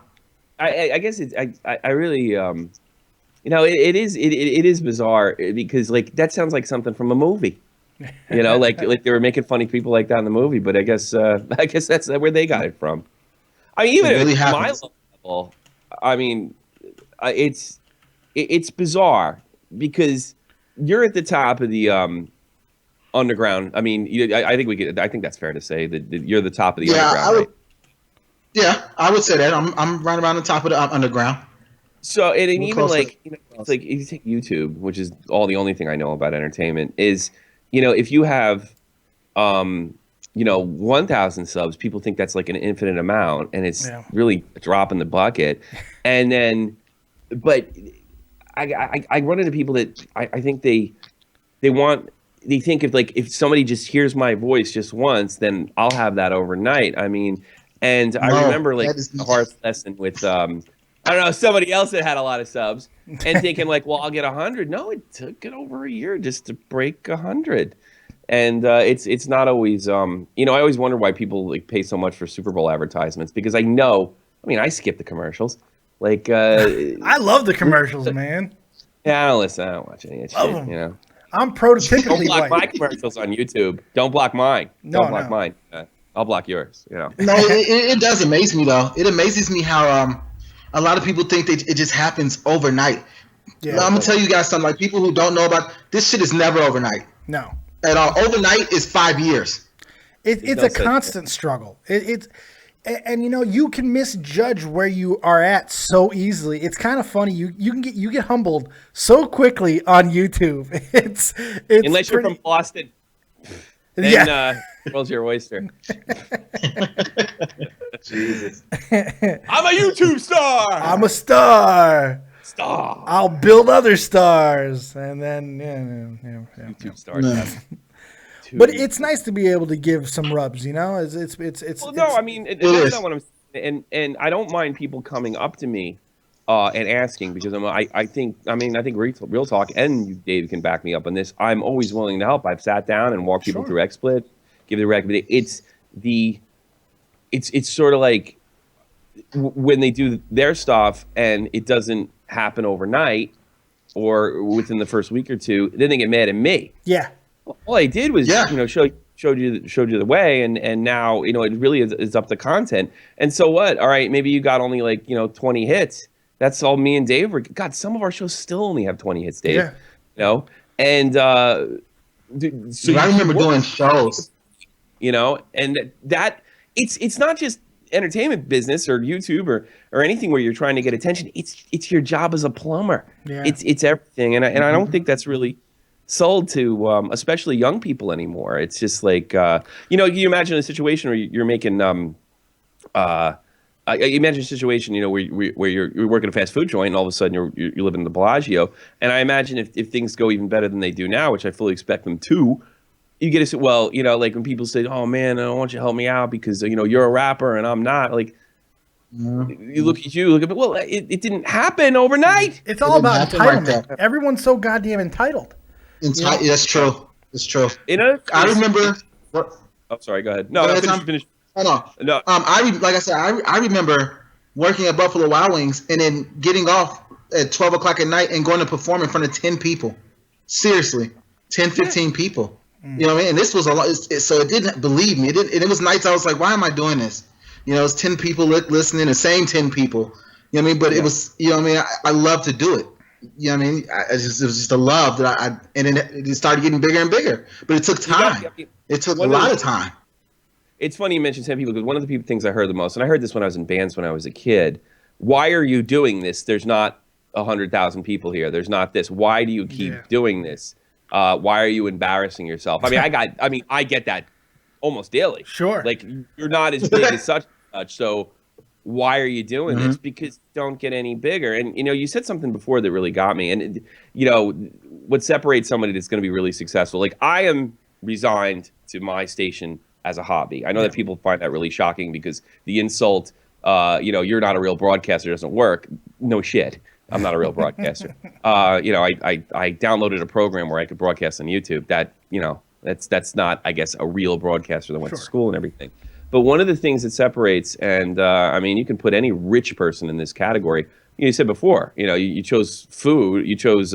I guess it's I really you know it is bizarre because like that sounds like something from a movie. You know, like they were making funny people like that in the movie, but I guess that's where they got it from. I mean, even
really
at my level, I mean, it's bizarre because you're at the top of the underground. I mean, I think that's fair to say that you're the top of the underground.
I would say that I'm right around the top of the underground.
So and even like it's like if you take YouTube, which is the only thing I know about entertainment is. You know, if you have, 1,000 subs, people think that's like an infinite amount, and it's really a drop in the bucket. And then, but I run into people that I think they think if somebody just hears my voice just once, then I'll have that overnight. I mean, and I remember like a hard lesson with I don't know, somebody else that had a lot of subs and thinking like, well, I'll get 100. No, it took it over a year just to break 100. And it's not always, I always wonder why people like pay so much for Super Bowl advertisements because I skip the commercials. Like,
I love the commercials, man.
Yeah, I don't listen. I don't watch any of that shit, you know.
I'm prototypically
Don't block
white.
my commercials on YouTube. Don't block mine. Don't block mine. I'll block yours, you know.
No, it does amaze me, though. It amazes me how a lot of people think that it just happens overnight. Yeah, I'm gonna tell you guys something. Like people who don't know about this shit is never overnight.
No.
At all. Overnight is 5 years.
It's a constant struggle. And you can misjudge where you are at so easily. It's kind of funny. You get humbled so quickly on YouTube. It's
unless you're from Boston. Then world's your oyster. Jesus. I'm a YouTube star.
I'm a star. I'll build other stars, and then
YouTube stars.
But it's nice to be able to give some rubs, you know. It's. Well,
no, I mean that's not what I'm saying, and I don't mind people coming up to me and asking because I think Real Talk and you, Dave, can back me up on this. I'm always willing to help. I've sat down and walked people through XSplit, give the recommendation. It's sort of like when they do their stuff and it doesn't happen overnight or within the first week or two, then they get mad at me.
Yeah.
All I did was showed you the way, and now it really is up to content. And so what? All right, maybe you got only 20 hits, That's all me and Dave were. God, some of our shows still only have 20 hits, Dave.
Yeah.
You know, and so
I remember doing shows.
You know, and that it's not just entertainment business or YouTube or anything where you're trying to get attention. It's your job as a plumber.
Yeah.
It's everything, and I don't think that's really sold to especially young people anymore. It's just like you know, you imagine a situation where you're making you imagine a situation, you know, where you're working a fast food joint and all of a sudden you live in the Bellagio, and I imagine if things go even better than they do now, which I fully expect them to, you get to say, well, you know, like when people say, oh man, I don't want you to help me out because, you know, you're a rapper and I'm not, like, you look at me, well, it didn't happen overnight.
It's all about entitlement.
Like
Everyone's so goddamn entitled.
That's true. That's true.
I
remember.
Oh, sorry. Go ahead. No, finish.
Hold on.
No.
Like I said, I remember working at Buffalo Wild Wings and then getting off at 12 o'clock at night and going to perform in front of 10 people. Seriously, 10, 15 people. You know what I mean? And this was a lot. So it didn't believe me. And it was nights I was like, why am I doing this? You know, it's 10 people listening, the same 10 people. You know what I mean? But it was, you know what I mean? I love to do it. You know what I mean? It was just a love that and then it started getting bigger and bigger. But it took time. It took a lot of time.
It's funny you mentioned 10 people because one of the things I heard the most, and I heard this when I was in bands when I was a kid, why are you doing this? There's not 100,000 people here. There's not this. Why do you keep doing this? Why are you embarrassing yourself? I get that almost daily. Sure. Like, you're not as big as such, so why are you doing this? Because you don't get any bigger. And, you know, you said something before that really got me. And, you know, what separates somebody that's going to be really successful, like, I am resigned to my station as a hobby. I know that people find that really shocking because the insult, you know, you're not a real broadcaster doesn't work. No shit. I'm not a real broadcaster. You know, I downloaded a program where I could broadcast on YouTube. That, you know, that's not, I guess, a real broadcaster that went to school and everything. But one of the things that separates, and I mean, you can put any rich person in this category. You said before, you know, you chose food, you chose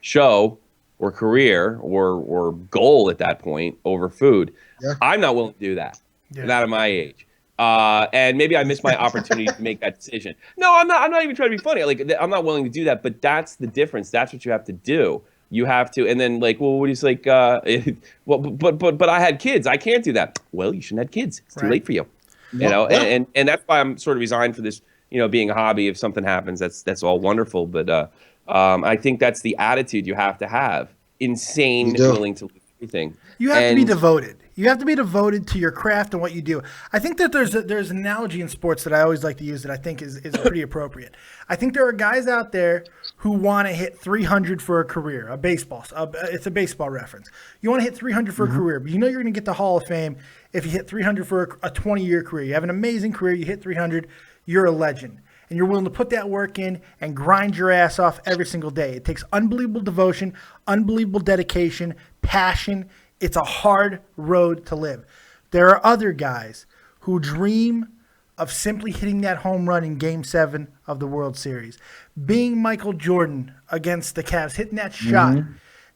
show or career or goal at that point over food. Yeah. I'm not willing to do that. Not at my age. And maybe I missed my opportunity to make that decision. No, I'm not even trying to be funny. Like, I'm not willing to do that, but that's the difference. That's what you have to do. You have to, and then like, well, what is like, well, but I had kids. I can't do that. Well, you shouldn't have kids. It's too late for you. You know, and that's why I'm sort of resigned for this, you know, being a hobby. If something happens, that's all wonderful. But I think that's the attitude you have to have. Insane, willing to lose everything.
You have to be devoted. You have to be devoted to your craft and what you do. I think that there's an analogy in sports that I always like to use that I think is pretty appropriate. I think there are guys out there who want to hit 300 for a career, it's a baseball reference. You want to hit 300 for a career, but you know you're going to get the Hall of Fame if you hit 300 for a 20-year career. You have an amazing career, you hit 300, you're a legend. And you're willing to put that work in and grind your ass off every single day. It takes unbelievable devotion, unbelievable dedication, passion. It's a hard road to live. There are other guys who dream of simply hitting that home run in Game 7 of the World Series. Being Michael Jordan against the Cavs, hitting that shot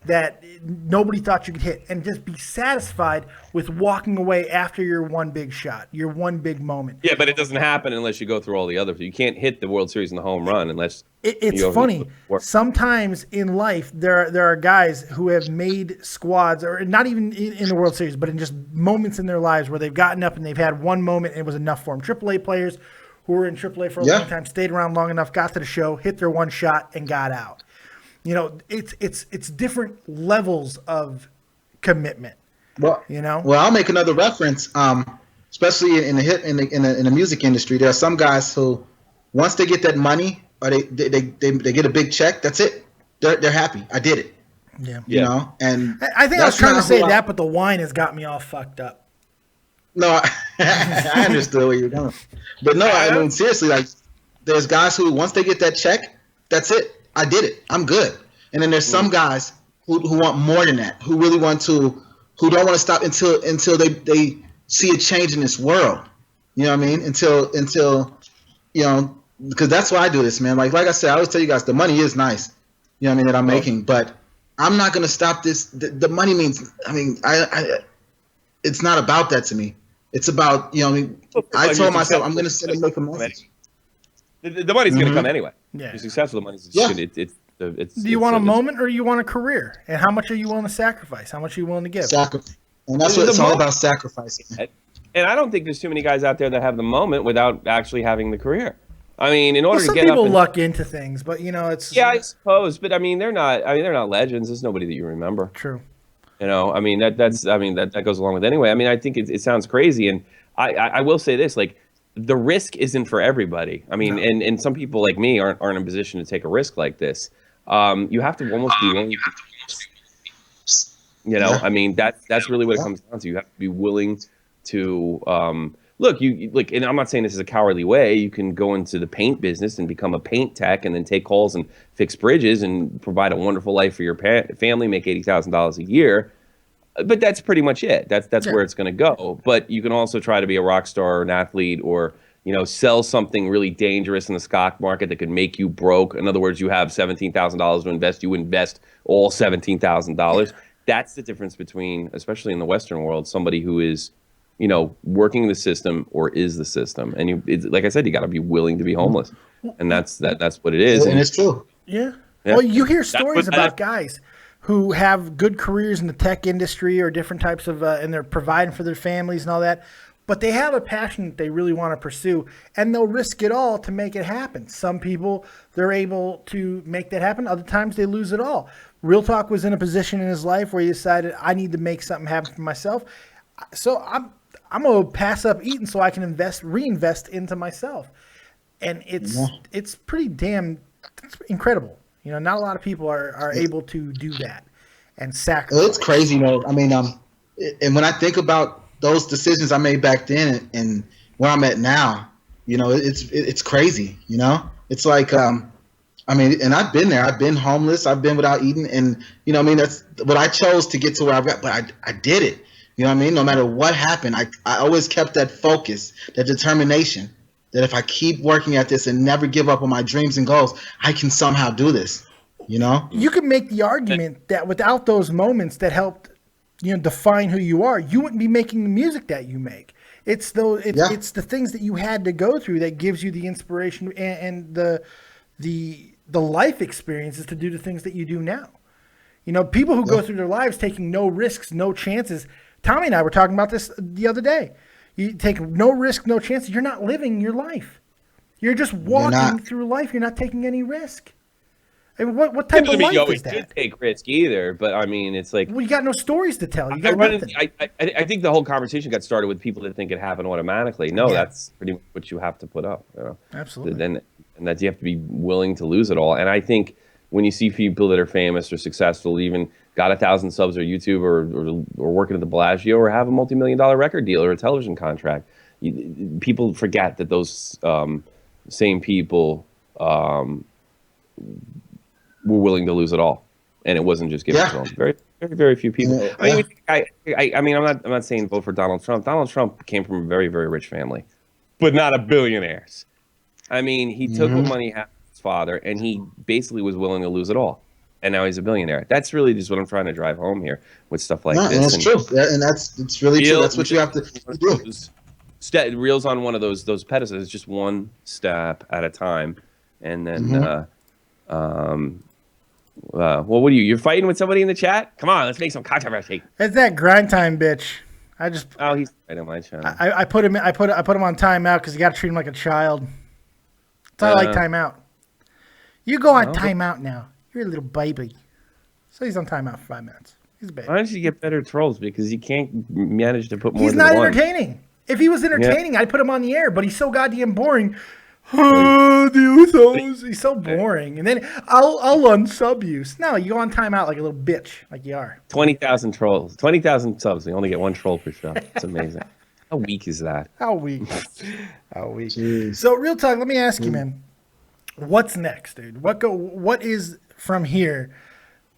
that nobody thought you could hit, and just be satisfied with walking away after your one big shot, your one big moment.
Yeah, but it doesn't happen unless you go through all the other. You can't hit the World Series in the home run unless.
It's funny. Sometimes in life, there are guys who have made squads, or not even in the World Series, but in just moments in their lives where they've gotten up and they've had one moment and it was enough for them. AAA players who were in AAA for a long time, stayed around long enough, got to the show, hit their one shot, and got out. You know, it's different levels of commitment.
Well,
you know.
Well, I'll make another reference. Especially in the music industry, there are some guys who, once they get that money or they get a big check, that's it. They're happy. I did it.
Yeah.
You know, and
I think I was trying to say that, but the wine has got me all fucked up.
No, I understood where you're going, but no, I mean seriously, like there's guys who once they get that check, that's it. I did it. I'm good. And then there's some guys who want more than that, who really want to, who don't want to stop until they see a change in this world. You know what I mean? Until you know, because that's why I do this, man. Like I said, I always tell you guys, the money is nice. You know what I mean, that I'm making, but I'm not gonna stop this. The money means, I mean, it's not about that to me. It's about, you know, I told myself I'm gonna sit and make a message.
The money's gonna come anyway.
Yeah.
You're successful. The money's it's
Do you want a moment or you want a career? And how much are you willing to sacrifice? How much are you willing to give?
And that's what it's all about, sacrificing.
And I don't think there's too many guys out there that have the moment without actually having the career. I mean, in order to
some
get
people
up
luck into things, but it's
I suppose. But I mean, they're not legends. There's nobody that you remember.
True.
I mean that goes along with anyway. I mean, I think it sounds crazy, and I will say this, like, the risk isn't for everybody. I mean, and some people like me aren't in a position to take a risk like this. You have to almost be willing. I mean, that's really what it comes down to. You have to be willing to look. And I'm not saying this is a cowardly way. You can go into the paint business and become a paint tech, and then take calls and fix bridges and provide a wonderful life for your family, make $80,000 a year. But that's pretty much it. That's where it's going to go. But you can also try to be a rock star or an athlete, or sell something really dangerous in the stock market that could make you broke. In other words, you have $17,000 to invest. You invest all $17,000. That's the difference between, especially in the Western world, somebody who is, working the system or is the system. And like I said, you got to be willing to be homeless, and that's what it is.
And it's true.
Yeah. Well, you hear stories about guys who have good careers in the tech industry or different types of, and they're providing for their families and all that, but they have a passion that they really want to pursue, and they'll risk it all to make it happen. Some people, they're able to make that happen. Other times they lose it all. RealTalk was in a position in his life where he decided, I need to make something happen for myself. So I'm going to pass up eating so I can reinvest into myself. And it's pretty damn incredible. Not a lot of people are able to do that and sacrifice.
It's crazy, I mean, and when I think about those decisions I made back then and where I'm at now, it's crazy. It's like, I mean, and I've been there. I've been homeless. I've been without eating, and that's what I chose to get to where I've got. But I did it. No matter what happened, I always kept that focus, that determination. That if I keep working at this and never give up on my dreams and goals, I can somehow do this, You
can make the argument that without those moments that helped, define who you are, you wouldn't be making the music that you make. It's the things that you had to go through that gives you the inspiration and the life experiences to do the things that you do now. People who go through their lives taking no risks, no chances. Tommy and I were talking about this the other day. You take no risk, no chances. You're not living your life. You're just walking through life. You're not taking any risk. I mean, what type of life is that?
You should take risk either, but I mean, it's like,
well, you got no stories to tell. You got
nothing. I think the whole conversation got started with people that think it happened automatically. No, that's pretty much what you have to put up.
Absolutely.
And that you have to be willing to lose it all. And I think when you see people that are famous or successful, even got 1,000 subs on YouTube or working at the Bellagio or have a multi-million-dollar record deal or a television contract, people forget that those same people were willing to lose it all, and it wasn't just given to them. Very, very, very few people. I mean, I'm not saying vote for Donald Trump. Donald Trump came from a very, very rich family, but not a billionaires. I mean, he took the money he had from his father, and he basically was willing to lose it all. And now he's a billionaire. That's really just what I'm trying to drive home here with stuff like this.
And that's true. And it's really true. That's what you have to do.
Reel's on one of those pedestals. It's just one step at a time. And then, well, what are you? You're fighting with somebody in the chat? Come on, let's make some controversy.
It's that grind time bitch.
He's right on my channel.
I put him on timeout because you got to treat him like a child. It's not like timeout. You go on timeout now. You're a little baby. So he's on timeout for 5 minutes. He's a baby.
Why don't you get better trolls? Because you can't manage to put more
He's
than
not
one.
entertaining. If he was entertaining, I'd put him on the air, but he's so goddamn boring. He's so boring. And then I'll unsub you. No, you go on timeout like a little bitch, like you are.
20,000 trolls. 20,000 subs. You only get one troll per show. It's amazing. How weak is that?
How weak? How weak? Jeez. So, RealTalk, let me ask you, man. What's next, dude? What is from here?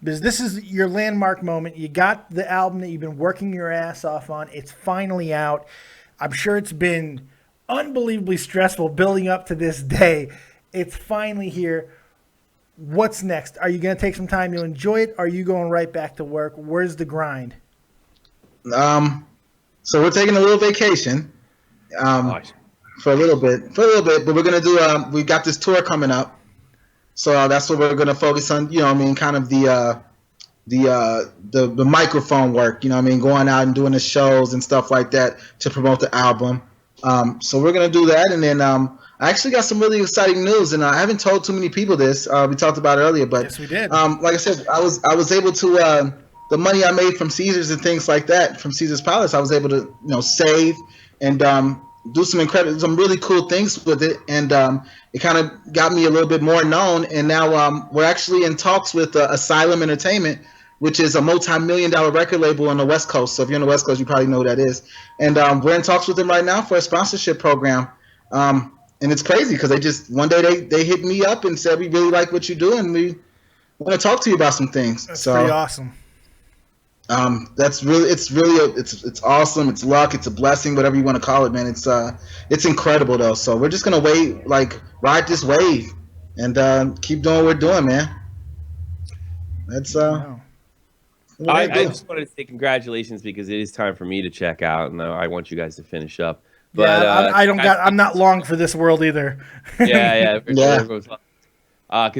Because this is your landmark moment. You got the album that you've been working your ass off on. It's finally out. I'm sure it's been unbelievably stressful building up to this day. It's finally here. What's next? Are you going to take some time to enjoy it? Or are you going right back to work? Where's the grind?
So we're taking a little vacation. For a little bit, but we're gonna do. We've got this tour coming up, So that's what we're gonna focus on. You know what I mean? Kind of the microphone work. You know what I mean? Going out and doing the shows and stuff like that to promote the album. So we're gonna do that, and then I actually got some really exciting news, and I haven't told too many people this. We talked about it earlier, but
yes, we did.
Like I said, I was able to the money I made from Caesars and things like that, from Caesars Palace, I was able to save and do some really cool things with it, and it kind of got me a little bit more known. And now we're actually in talks with Asylum Entertainment, which is a multi-million-dollar record label on the West Coast. So if you're on the West Coast, you probably know who that is. And we're in talks with them right now for a sponsorship program. And it's crazy because they just one day they hit me up and said, we really like what you do and we want to talk to you about some things.
That's pretty awesome.
It's awesome. It's luck. It's a blessing, whatever you want to call it, man. It's incredible though. So we're just gonna ride this wave and keep doing what we're doing, man. That's
I just wanted to say congratulations because it is time for me to check out, and I want you guys to finish up. But
I'm not long for this world either.
yeah. Because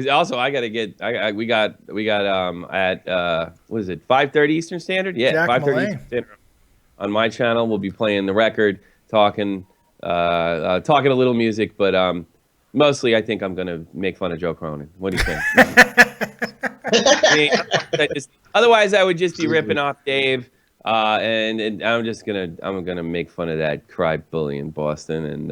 also I gotta get. We got at what is it? 5:30 Eastern Standard. Yeah, 5:30 Eastern Standard. On my channel, we'll be playing the record, talking a little music, but mostly I think I'm gonna make fun of Joe Cronin. What do you think? Otherwise, I would just be ripping off Dave. And I'm gonna make fun of that cry bully in Boston, and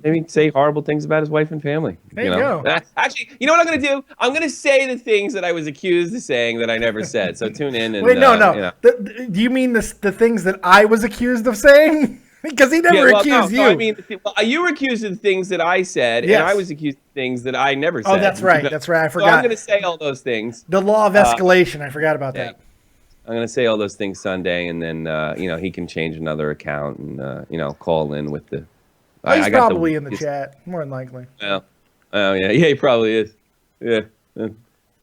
maybe say horrible things about his wife and family.
There you go.
Actually, you know what I'm gonna do? I'm gonna say the things that I was accused of saying that I never said. So tune in. And,
wait, no. Do you mean the things that I was accused of saying? Because he never accused you.
So I mean, you were accused of the things that I said, and I was accused of things that I never said.
Oh, that's right. That's right. I forgot.
So I'm gonna say all those things.
The law of escalation. I forgot about that.
I'm gonna say all those things Sunday, and then he can change another account and call in with the.
He's probably in the chat, more than likely.
Oh yeah, he probably is. Yeah.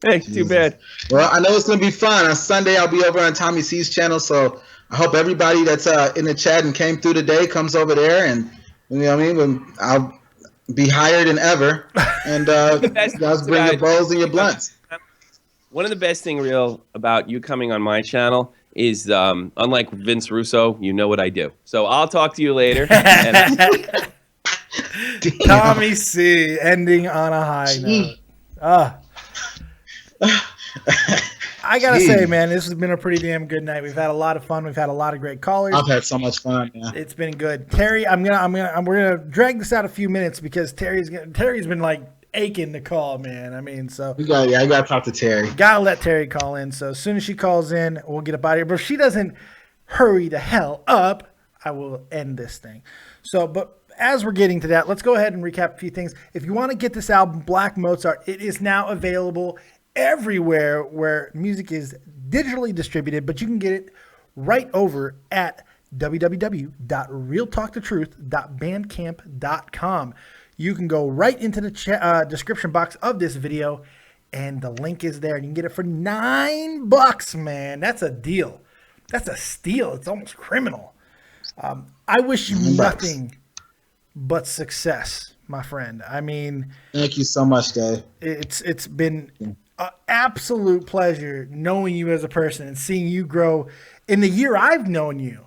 Hey, too bad.
Well, I know it's gonna be fun. On Sunday, I'll be over on Tommy C's channel, so I hope everybody that's in the chat and came through today comes over there, and you know what I mean. I'll be higher than ever, and you guys bring your bowls and your blunts.
One of the best thing, Real, about you coming on my channel is, unlike Vince Russo, you know what I do. So I'll talk to you later.
Tommy C, ending on a high note. I gotta say, man, this has been a pretty damn good night. We've had a lot of fun. We've had a lot of great callers.
I've had so much fun. Yeah.
It's been good. Terry, we're gonna drag this out a few minutes because Terry's been like aching to call, man. I mean, so
I gotta talk to Terry.
Gotta let Terry call in. So as soon as she calls in, we'll get up out of here. But if she doesn't hurry the hell up, I will end this thing. So, but as we're getting to that, let's go ahead and recap a few things. If you want to get this album, Black Mozart, it is now available everywhere where music is digitally distributed, but you can get it right over at www.realtalkthetruth.bandcamp.com. You can go right into the description box of this video, and the link is there. You can get it for $9, man. That's a deal. That's a steal. It's almost criminal. I wish you nothing but success, my friend. I mean,
thank you so much, Dave.
It's been an absolute pleasure knowing you as a person and seeing you grow in the year I've known you.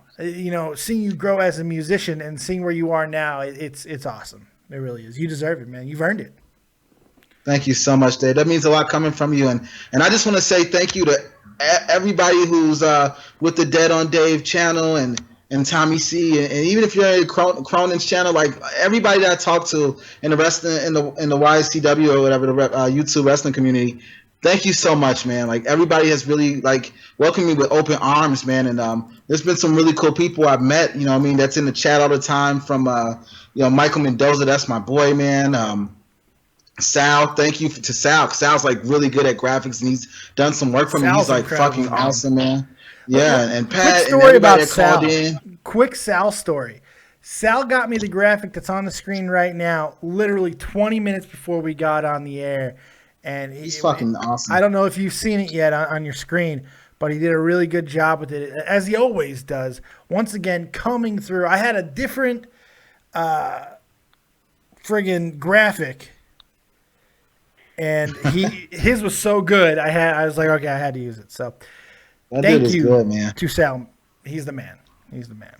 Seeing you grow as a musician and seeing where you are now. It's awesome. It really is. You deserve it, man. You've earned it.
Thank you so much, Dave. That means a lot coming from you. And I just want to say thank you to everybody who's with the Dead on Dave channel and Tommy C. And even if you're in Cronin's channel, like everybody that I talk to in the wrestling, in the YSCW or whatever, the YouTube wrestling community, thank you so much, man. Like everybody has really welcomed me with open arms, man. And there's been some really cool people I've met, that's in the chat all the time from Michael Mendoza, that's my boy, man. Sal, thank you to Sal. Sal's really good at graphics and he's done some work for me. He's fucking awesome, man. Yeah, and Pat
quick story
and
about
that
Sal.
called in.
Quick Sal story. Sal got me the graphic that's on the screen right now, literally 20 minutes before we got on the air. And
he's fucking awesome.
I don't know if you've seen it yet on your screen, but he did a really good job with it, as he always does. Once again, coming through. I had a different friggin' graphic and his was so good. I was like, okay, I had to use it. So
That
thank
dude is
you
good, man.
to Sal. He's the man. He's the man.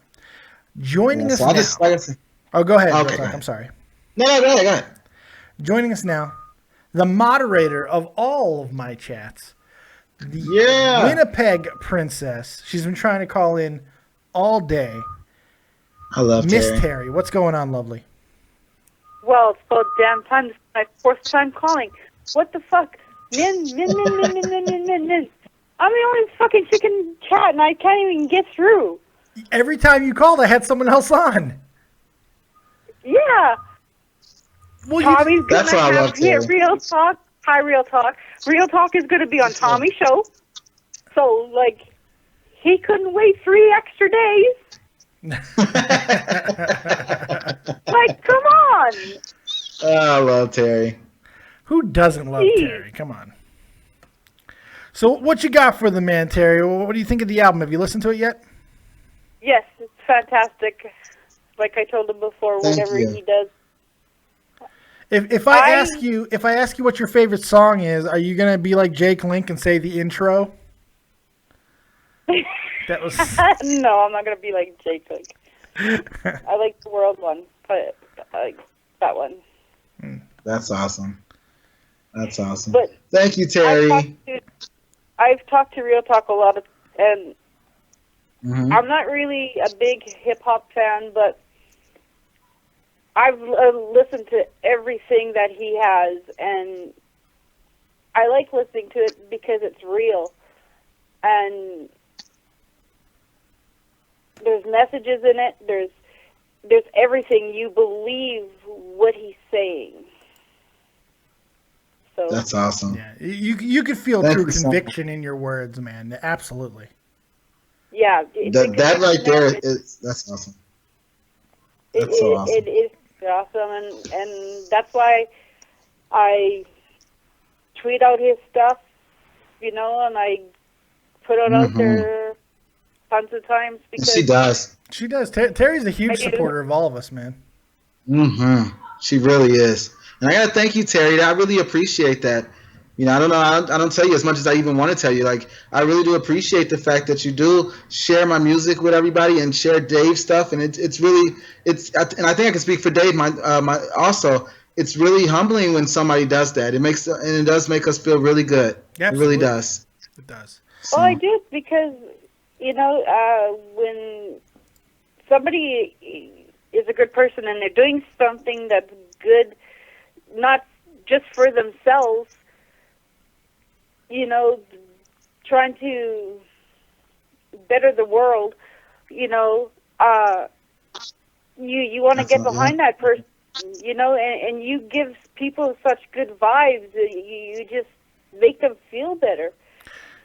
Joining
Yeah,
us
so
now.
I just, like I said,
Oh, go ahead.
Okay,
Real
go
Talk.
ahead.
I'm sorry.
no, go ahead, go ahead.
Joining us now, the moderator of all of my chats, the
Yeah.
Winnipeg princess. She's been trying to call in all day.
I love
Miss
Terry.
Terry, what's going on, lovely?
Well, it's about damn time. This is my fourth time calling. What the fuck? Min. I'm the only fucking chick in chat, and I can't even get through.
Every time you called, I had someone else on.
Yeah.
Well,
Tommy's
That's
gonna
why I love
have here
Terry.
Real Talk. Hi, Real Talk. Real Talk is gonna be on Tommy's show. So, like, he couldn't wait 3 extra days. Like, come on.
I love Terry.
who doesn't love
Jeez.
Terry? Come on. So what you got for the man, Terry? What do you think of the album? Have you listened to it yet?
Yes, it's fantastic. Like I told him before,
Thank
whatever
you.
he does.
If I ask you what your favorite song is, are you gonna be like Jake Link and say the intro? That was
No, I'm not gonna be like Jacob. I like the world one, but I like that one.
That's awesome. That's awesome.
But
Thank you, Terry.
I've talked to Real Talk a lot, and
Mhm.
I'm not really a big hip hop fan, but I've listened to everything that he has, and I like listening to it because it's real, and there's messages in it. There's everything. You believe what he's saying. So
That's awesome.
yeah. You could feel
Thank
true
you so much.
conviction in your words, man. Absolutely.
yeah,
That right there is that's awesome. That's so awesome.
It is awesome, and that's why I tweet out his stuff, and I put it out there tons of times because
She does.
She does. Terry's a huge
I do.
supporter of all of us, man.
She really is. And I gotta thank you, Terry. I really appreciate that. I don't know. I don't tell you as much as I even want to tell you. Like, I really do appreciate the fact that you do share my music with everybody and share Dave's stuff. And it's really, and I think I can speak for Dave. Also, it's really humbling when somebody does that. It does make us feel really good.
Absolutely.
It really does.
It does.
So,
Well, I do because when somebody is a good person and they're doing something that's good, not just for themselves, trying to better the world, you want to get behind that person, and you give people such good vibes, you just make them feel better.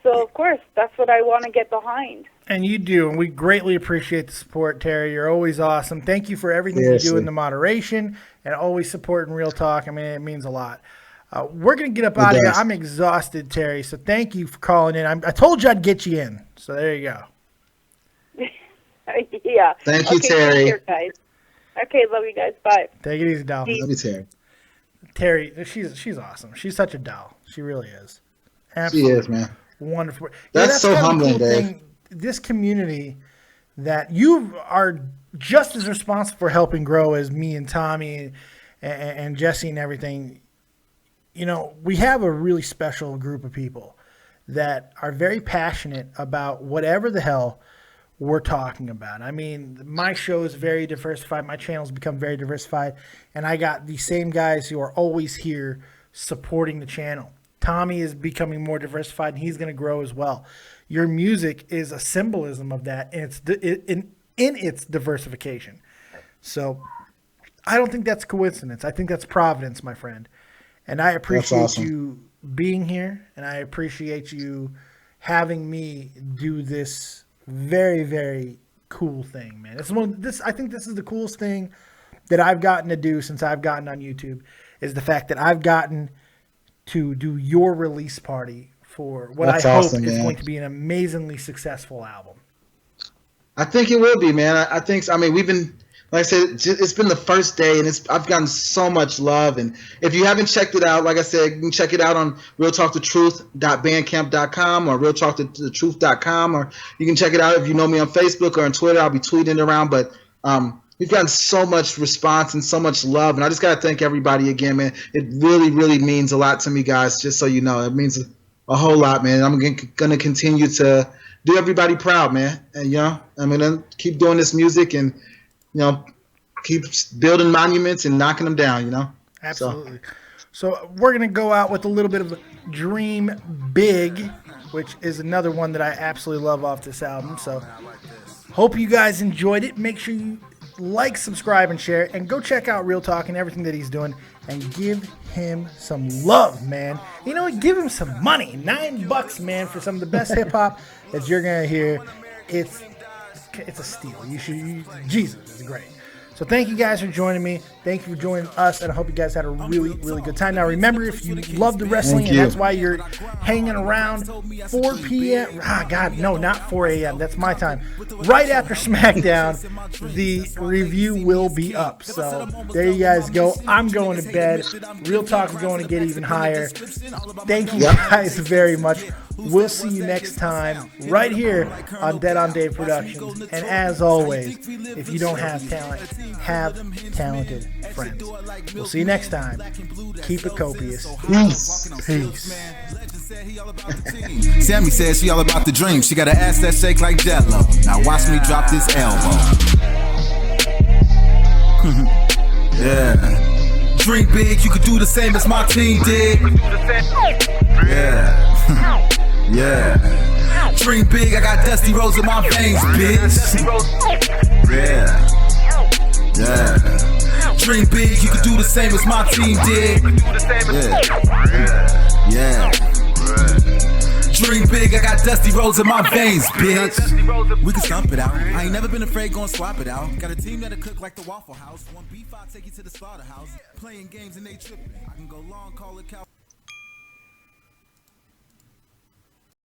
So, of course, that's what I want to get behind.
And you do, and we greatly appreciate the support, Terry. You're always awesome. Thank you for everything you do
Seriously.
in the moderation and always supporting Real Talk. I mean, it means a lot. We're going to get up out of here.
does.
I'm exhausted, Terry, so thank you for calling in. I told you I'd get you in, so there you go.
Yeah.
Thank you,
Okay,
Terry.
take care, guys. Okay, love you guys. Bye.
Take it easy, doll.
Love you, Terry.
Terry, she's awesome. She's such a doll. She really is.
She
Absolutely
is, man.
wonderful.
That's so
kind of the
humbling, Dave.
thing. This community that you are just as responsible for helping grow as me and Tommy and Jesse and everything. We have a really special group of people that are very passionate about whatever the hell we're talking about. I mean, my show is very diversified. My channel's become very diversified. And I got the same guys who are always here supporting the channel. Tommy is becoming more diversified, and he's going to grow as well. Your music is a symbolism of that, and it's in its diversification. So I don't think that's coincidence. I think that's providence, my friend. And I appreciate
awesome.
you being here, and I appreciate you having me do this very, very cool thing, man. I think this is the coolest thing that I've gotten to do since I've gotten on YouTube, is the fact that I've gotten to do your release party for what
That's
I hope
awesome,
is
man.
going to be an amazingly successful album.
I think it will be, man. I think. I mean, we've been like I said, it's been the first day, and I've gotten so much love. And if you haven't checked it out, like I said, you can check it out on realtalkthetruth.bandcamp.com or realtalkthetruth.com, or you can check it out if you know me on Facebook or on Twitter. I'll be tweeting around, but we've gotten so much response and so much love, and I just gotta thank everybody again, man. It really, really means a lot to me, guys. Just so you know, it means a whole lot, man. I'm gonna continue to do everybody proud, man. And I'm gonna keep doing this music and keep building monuments and knocking them down.
Absolutely. So we're gonna go out with a little bit of Dream Big, which is another one that I absolutely love off this album. So hope you guys enjoyed it. Make sure you like, subscribe, and share, and go check out Real Talk and everything that he's doing, and give him some love, man. Give him some money. $9, man, for some of the best hip hop that you're gonna hear. It's a steal. Jesus, it's great. So thank you guys for joining me. Thank you for joining us, and I hope you guys had a really, really good time. Now remember, if you love the wrestling and that's why you're hanging around 4 p.m. Not 4 a.m. That's my time. Right after SmackDown, the review will be up. So there you guys go. I'm going to bed. Real Talk is going to get even higher. Thank you guys very much. We'll see you next time right here on Dead on Dave Productions. And as always, if you don't have talent, have talented friends. We'll see you next time. Keep it copious. Peace.
Sammy says she all about the dream. She got an ass that shake like Jello. Now watch me drop this elbow. Yeah. Dream big, you could do the same as my team did. Yeah. Yeah. Dream big, I got dusty roads in my veins, bitch. Yeah. Yeah. Dream big, you could do the same as my team did. Yeah. Dream big, I got dusty roads in my veins, bitch. We can stomp it out. I ain't never been afraid, gon' swap it out. Got a team that'll cook like the Waffle House. One beef, I'll take you to the slaughterhouse. Playing games and they tripping. I can go long, call it cow.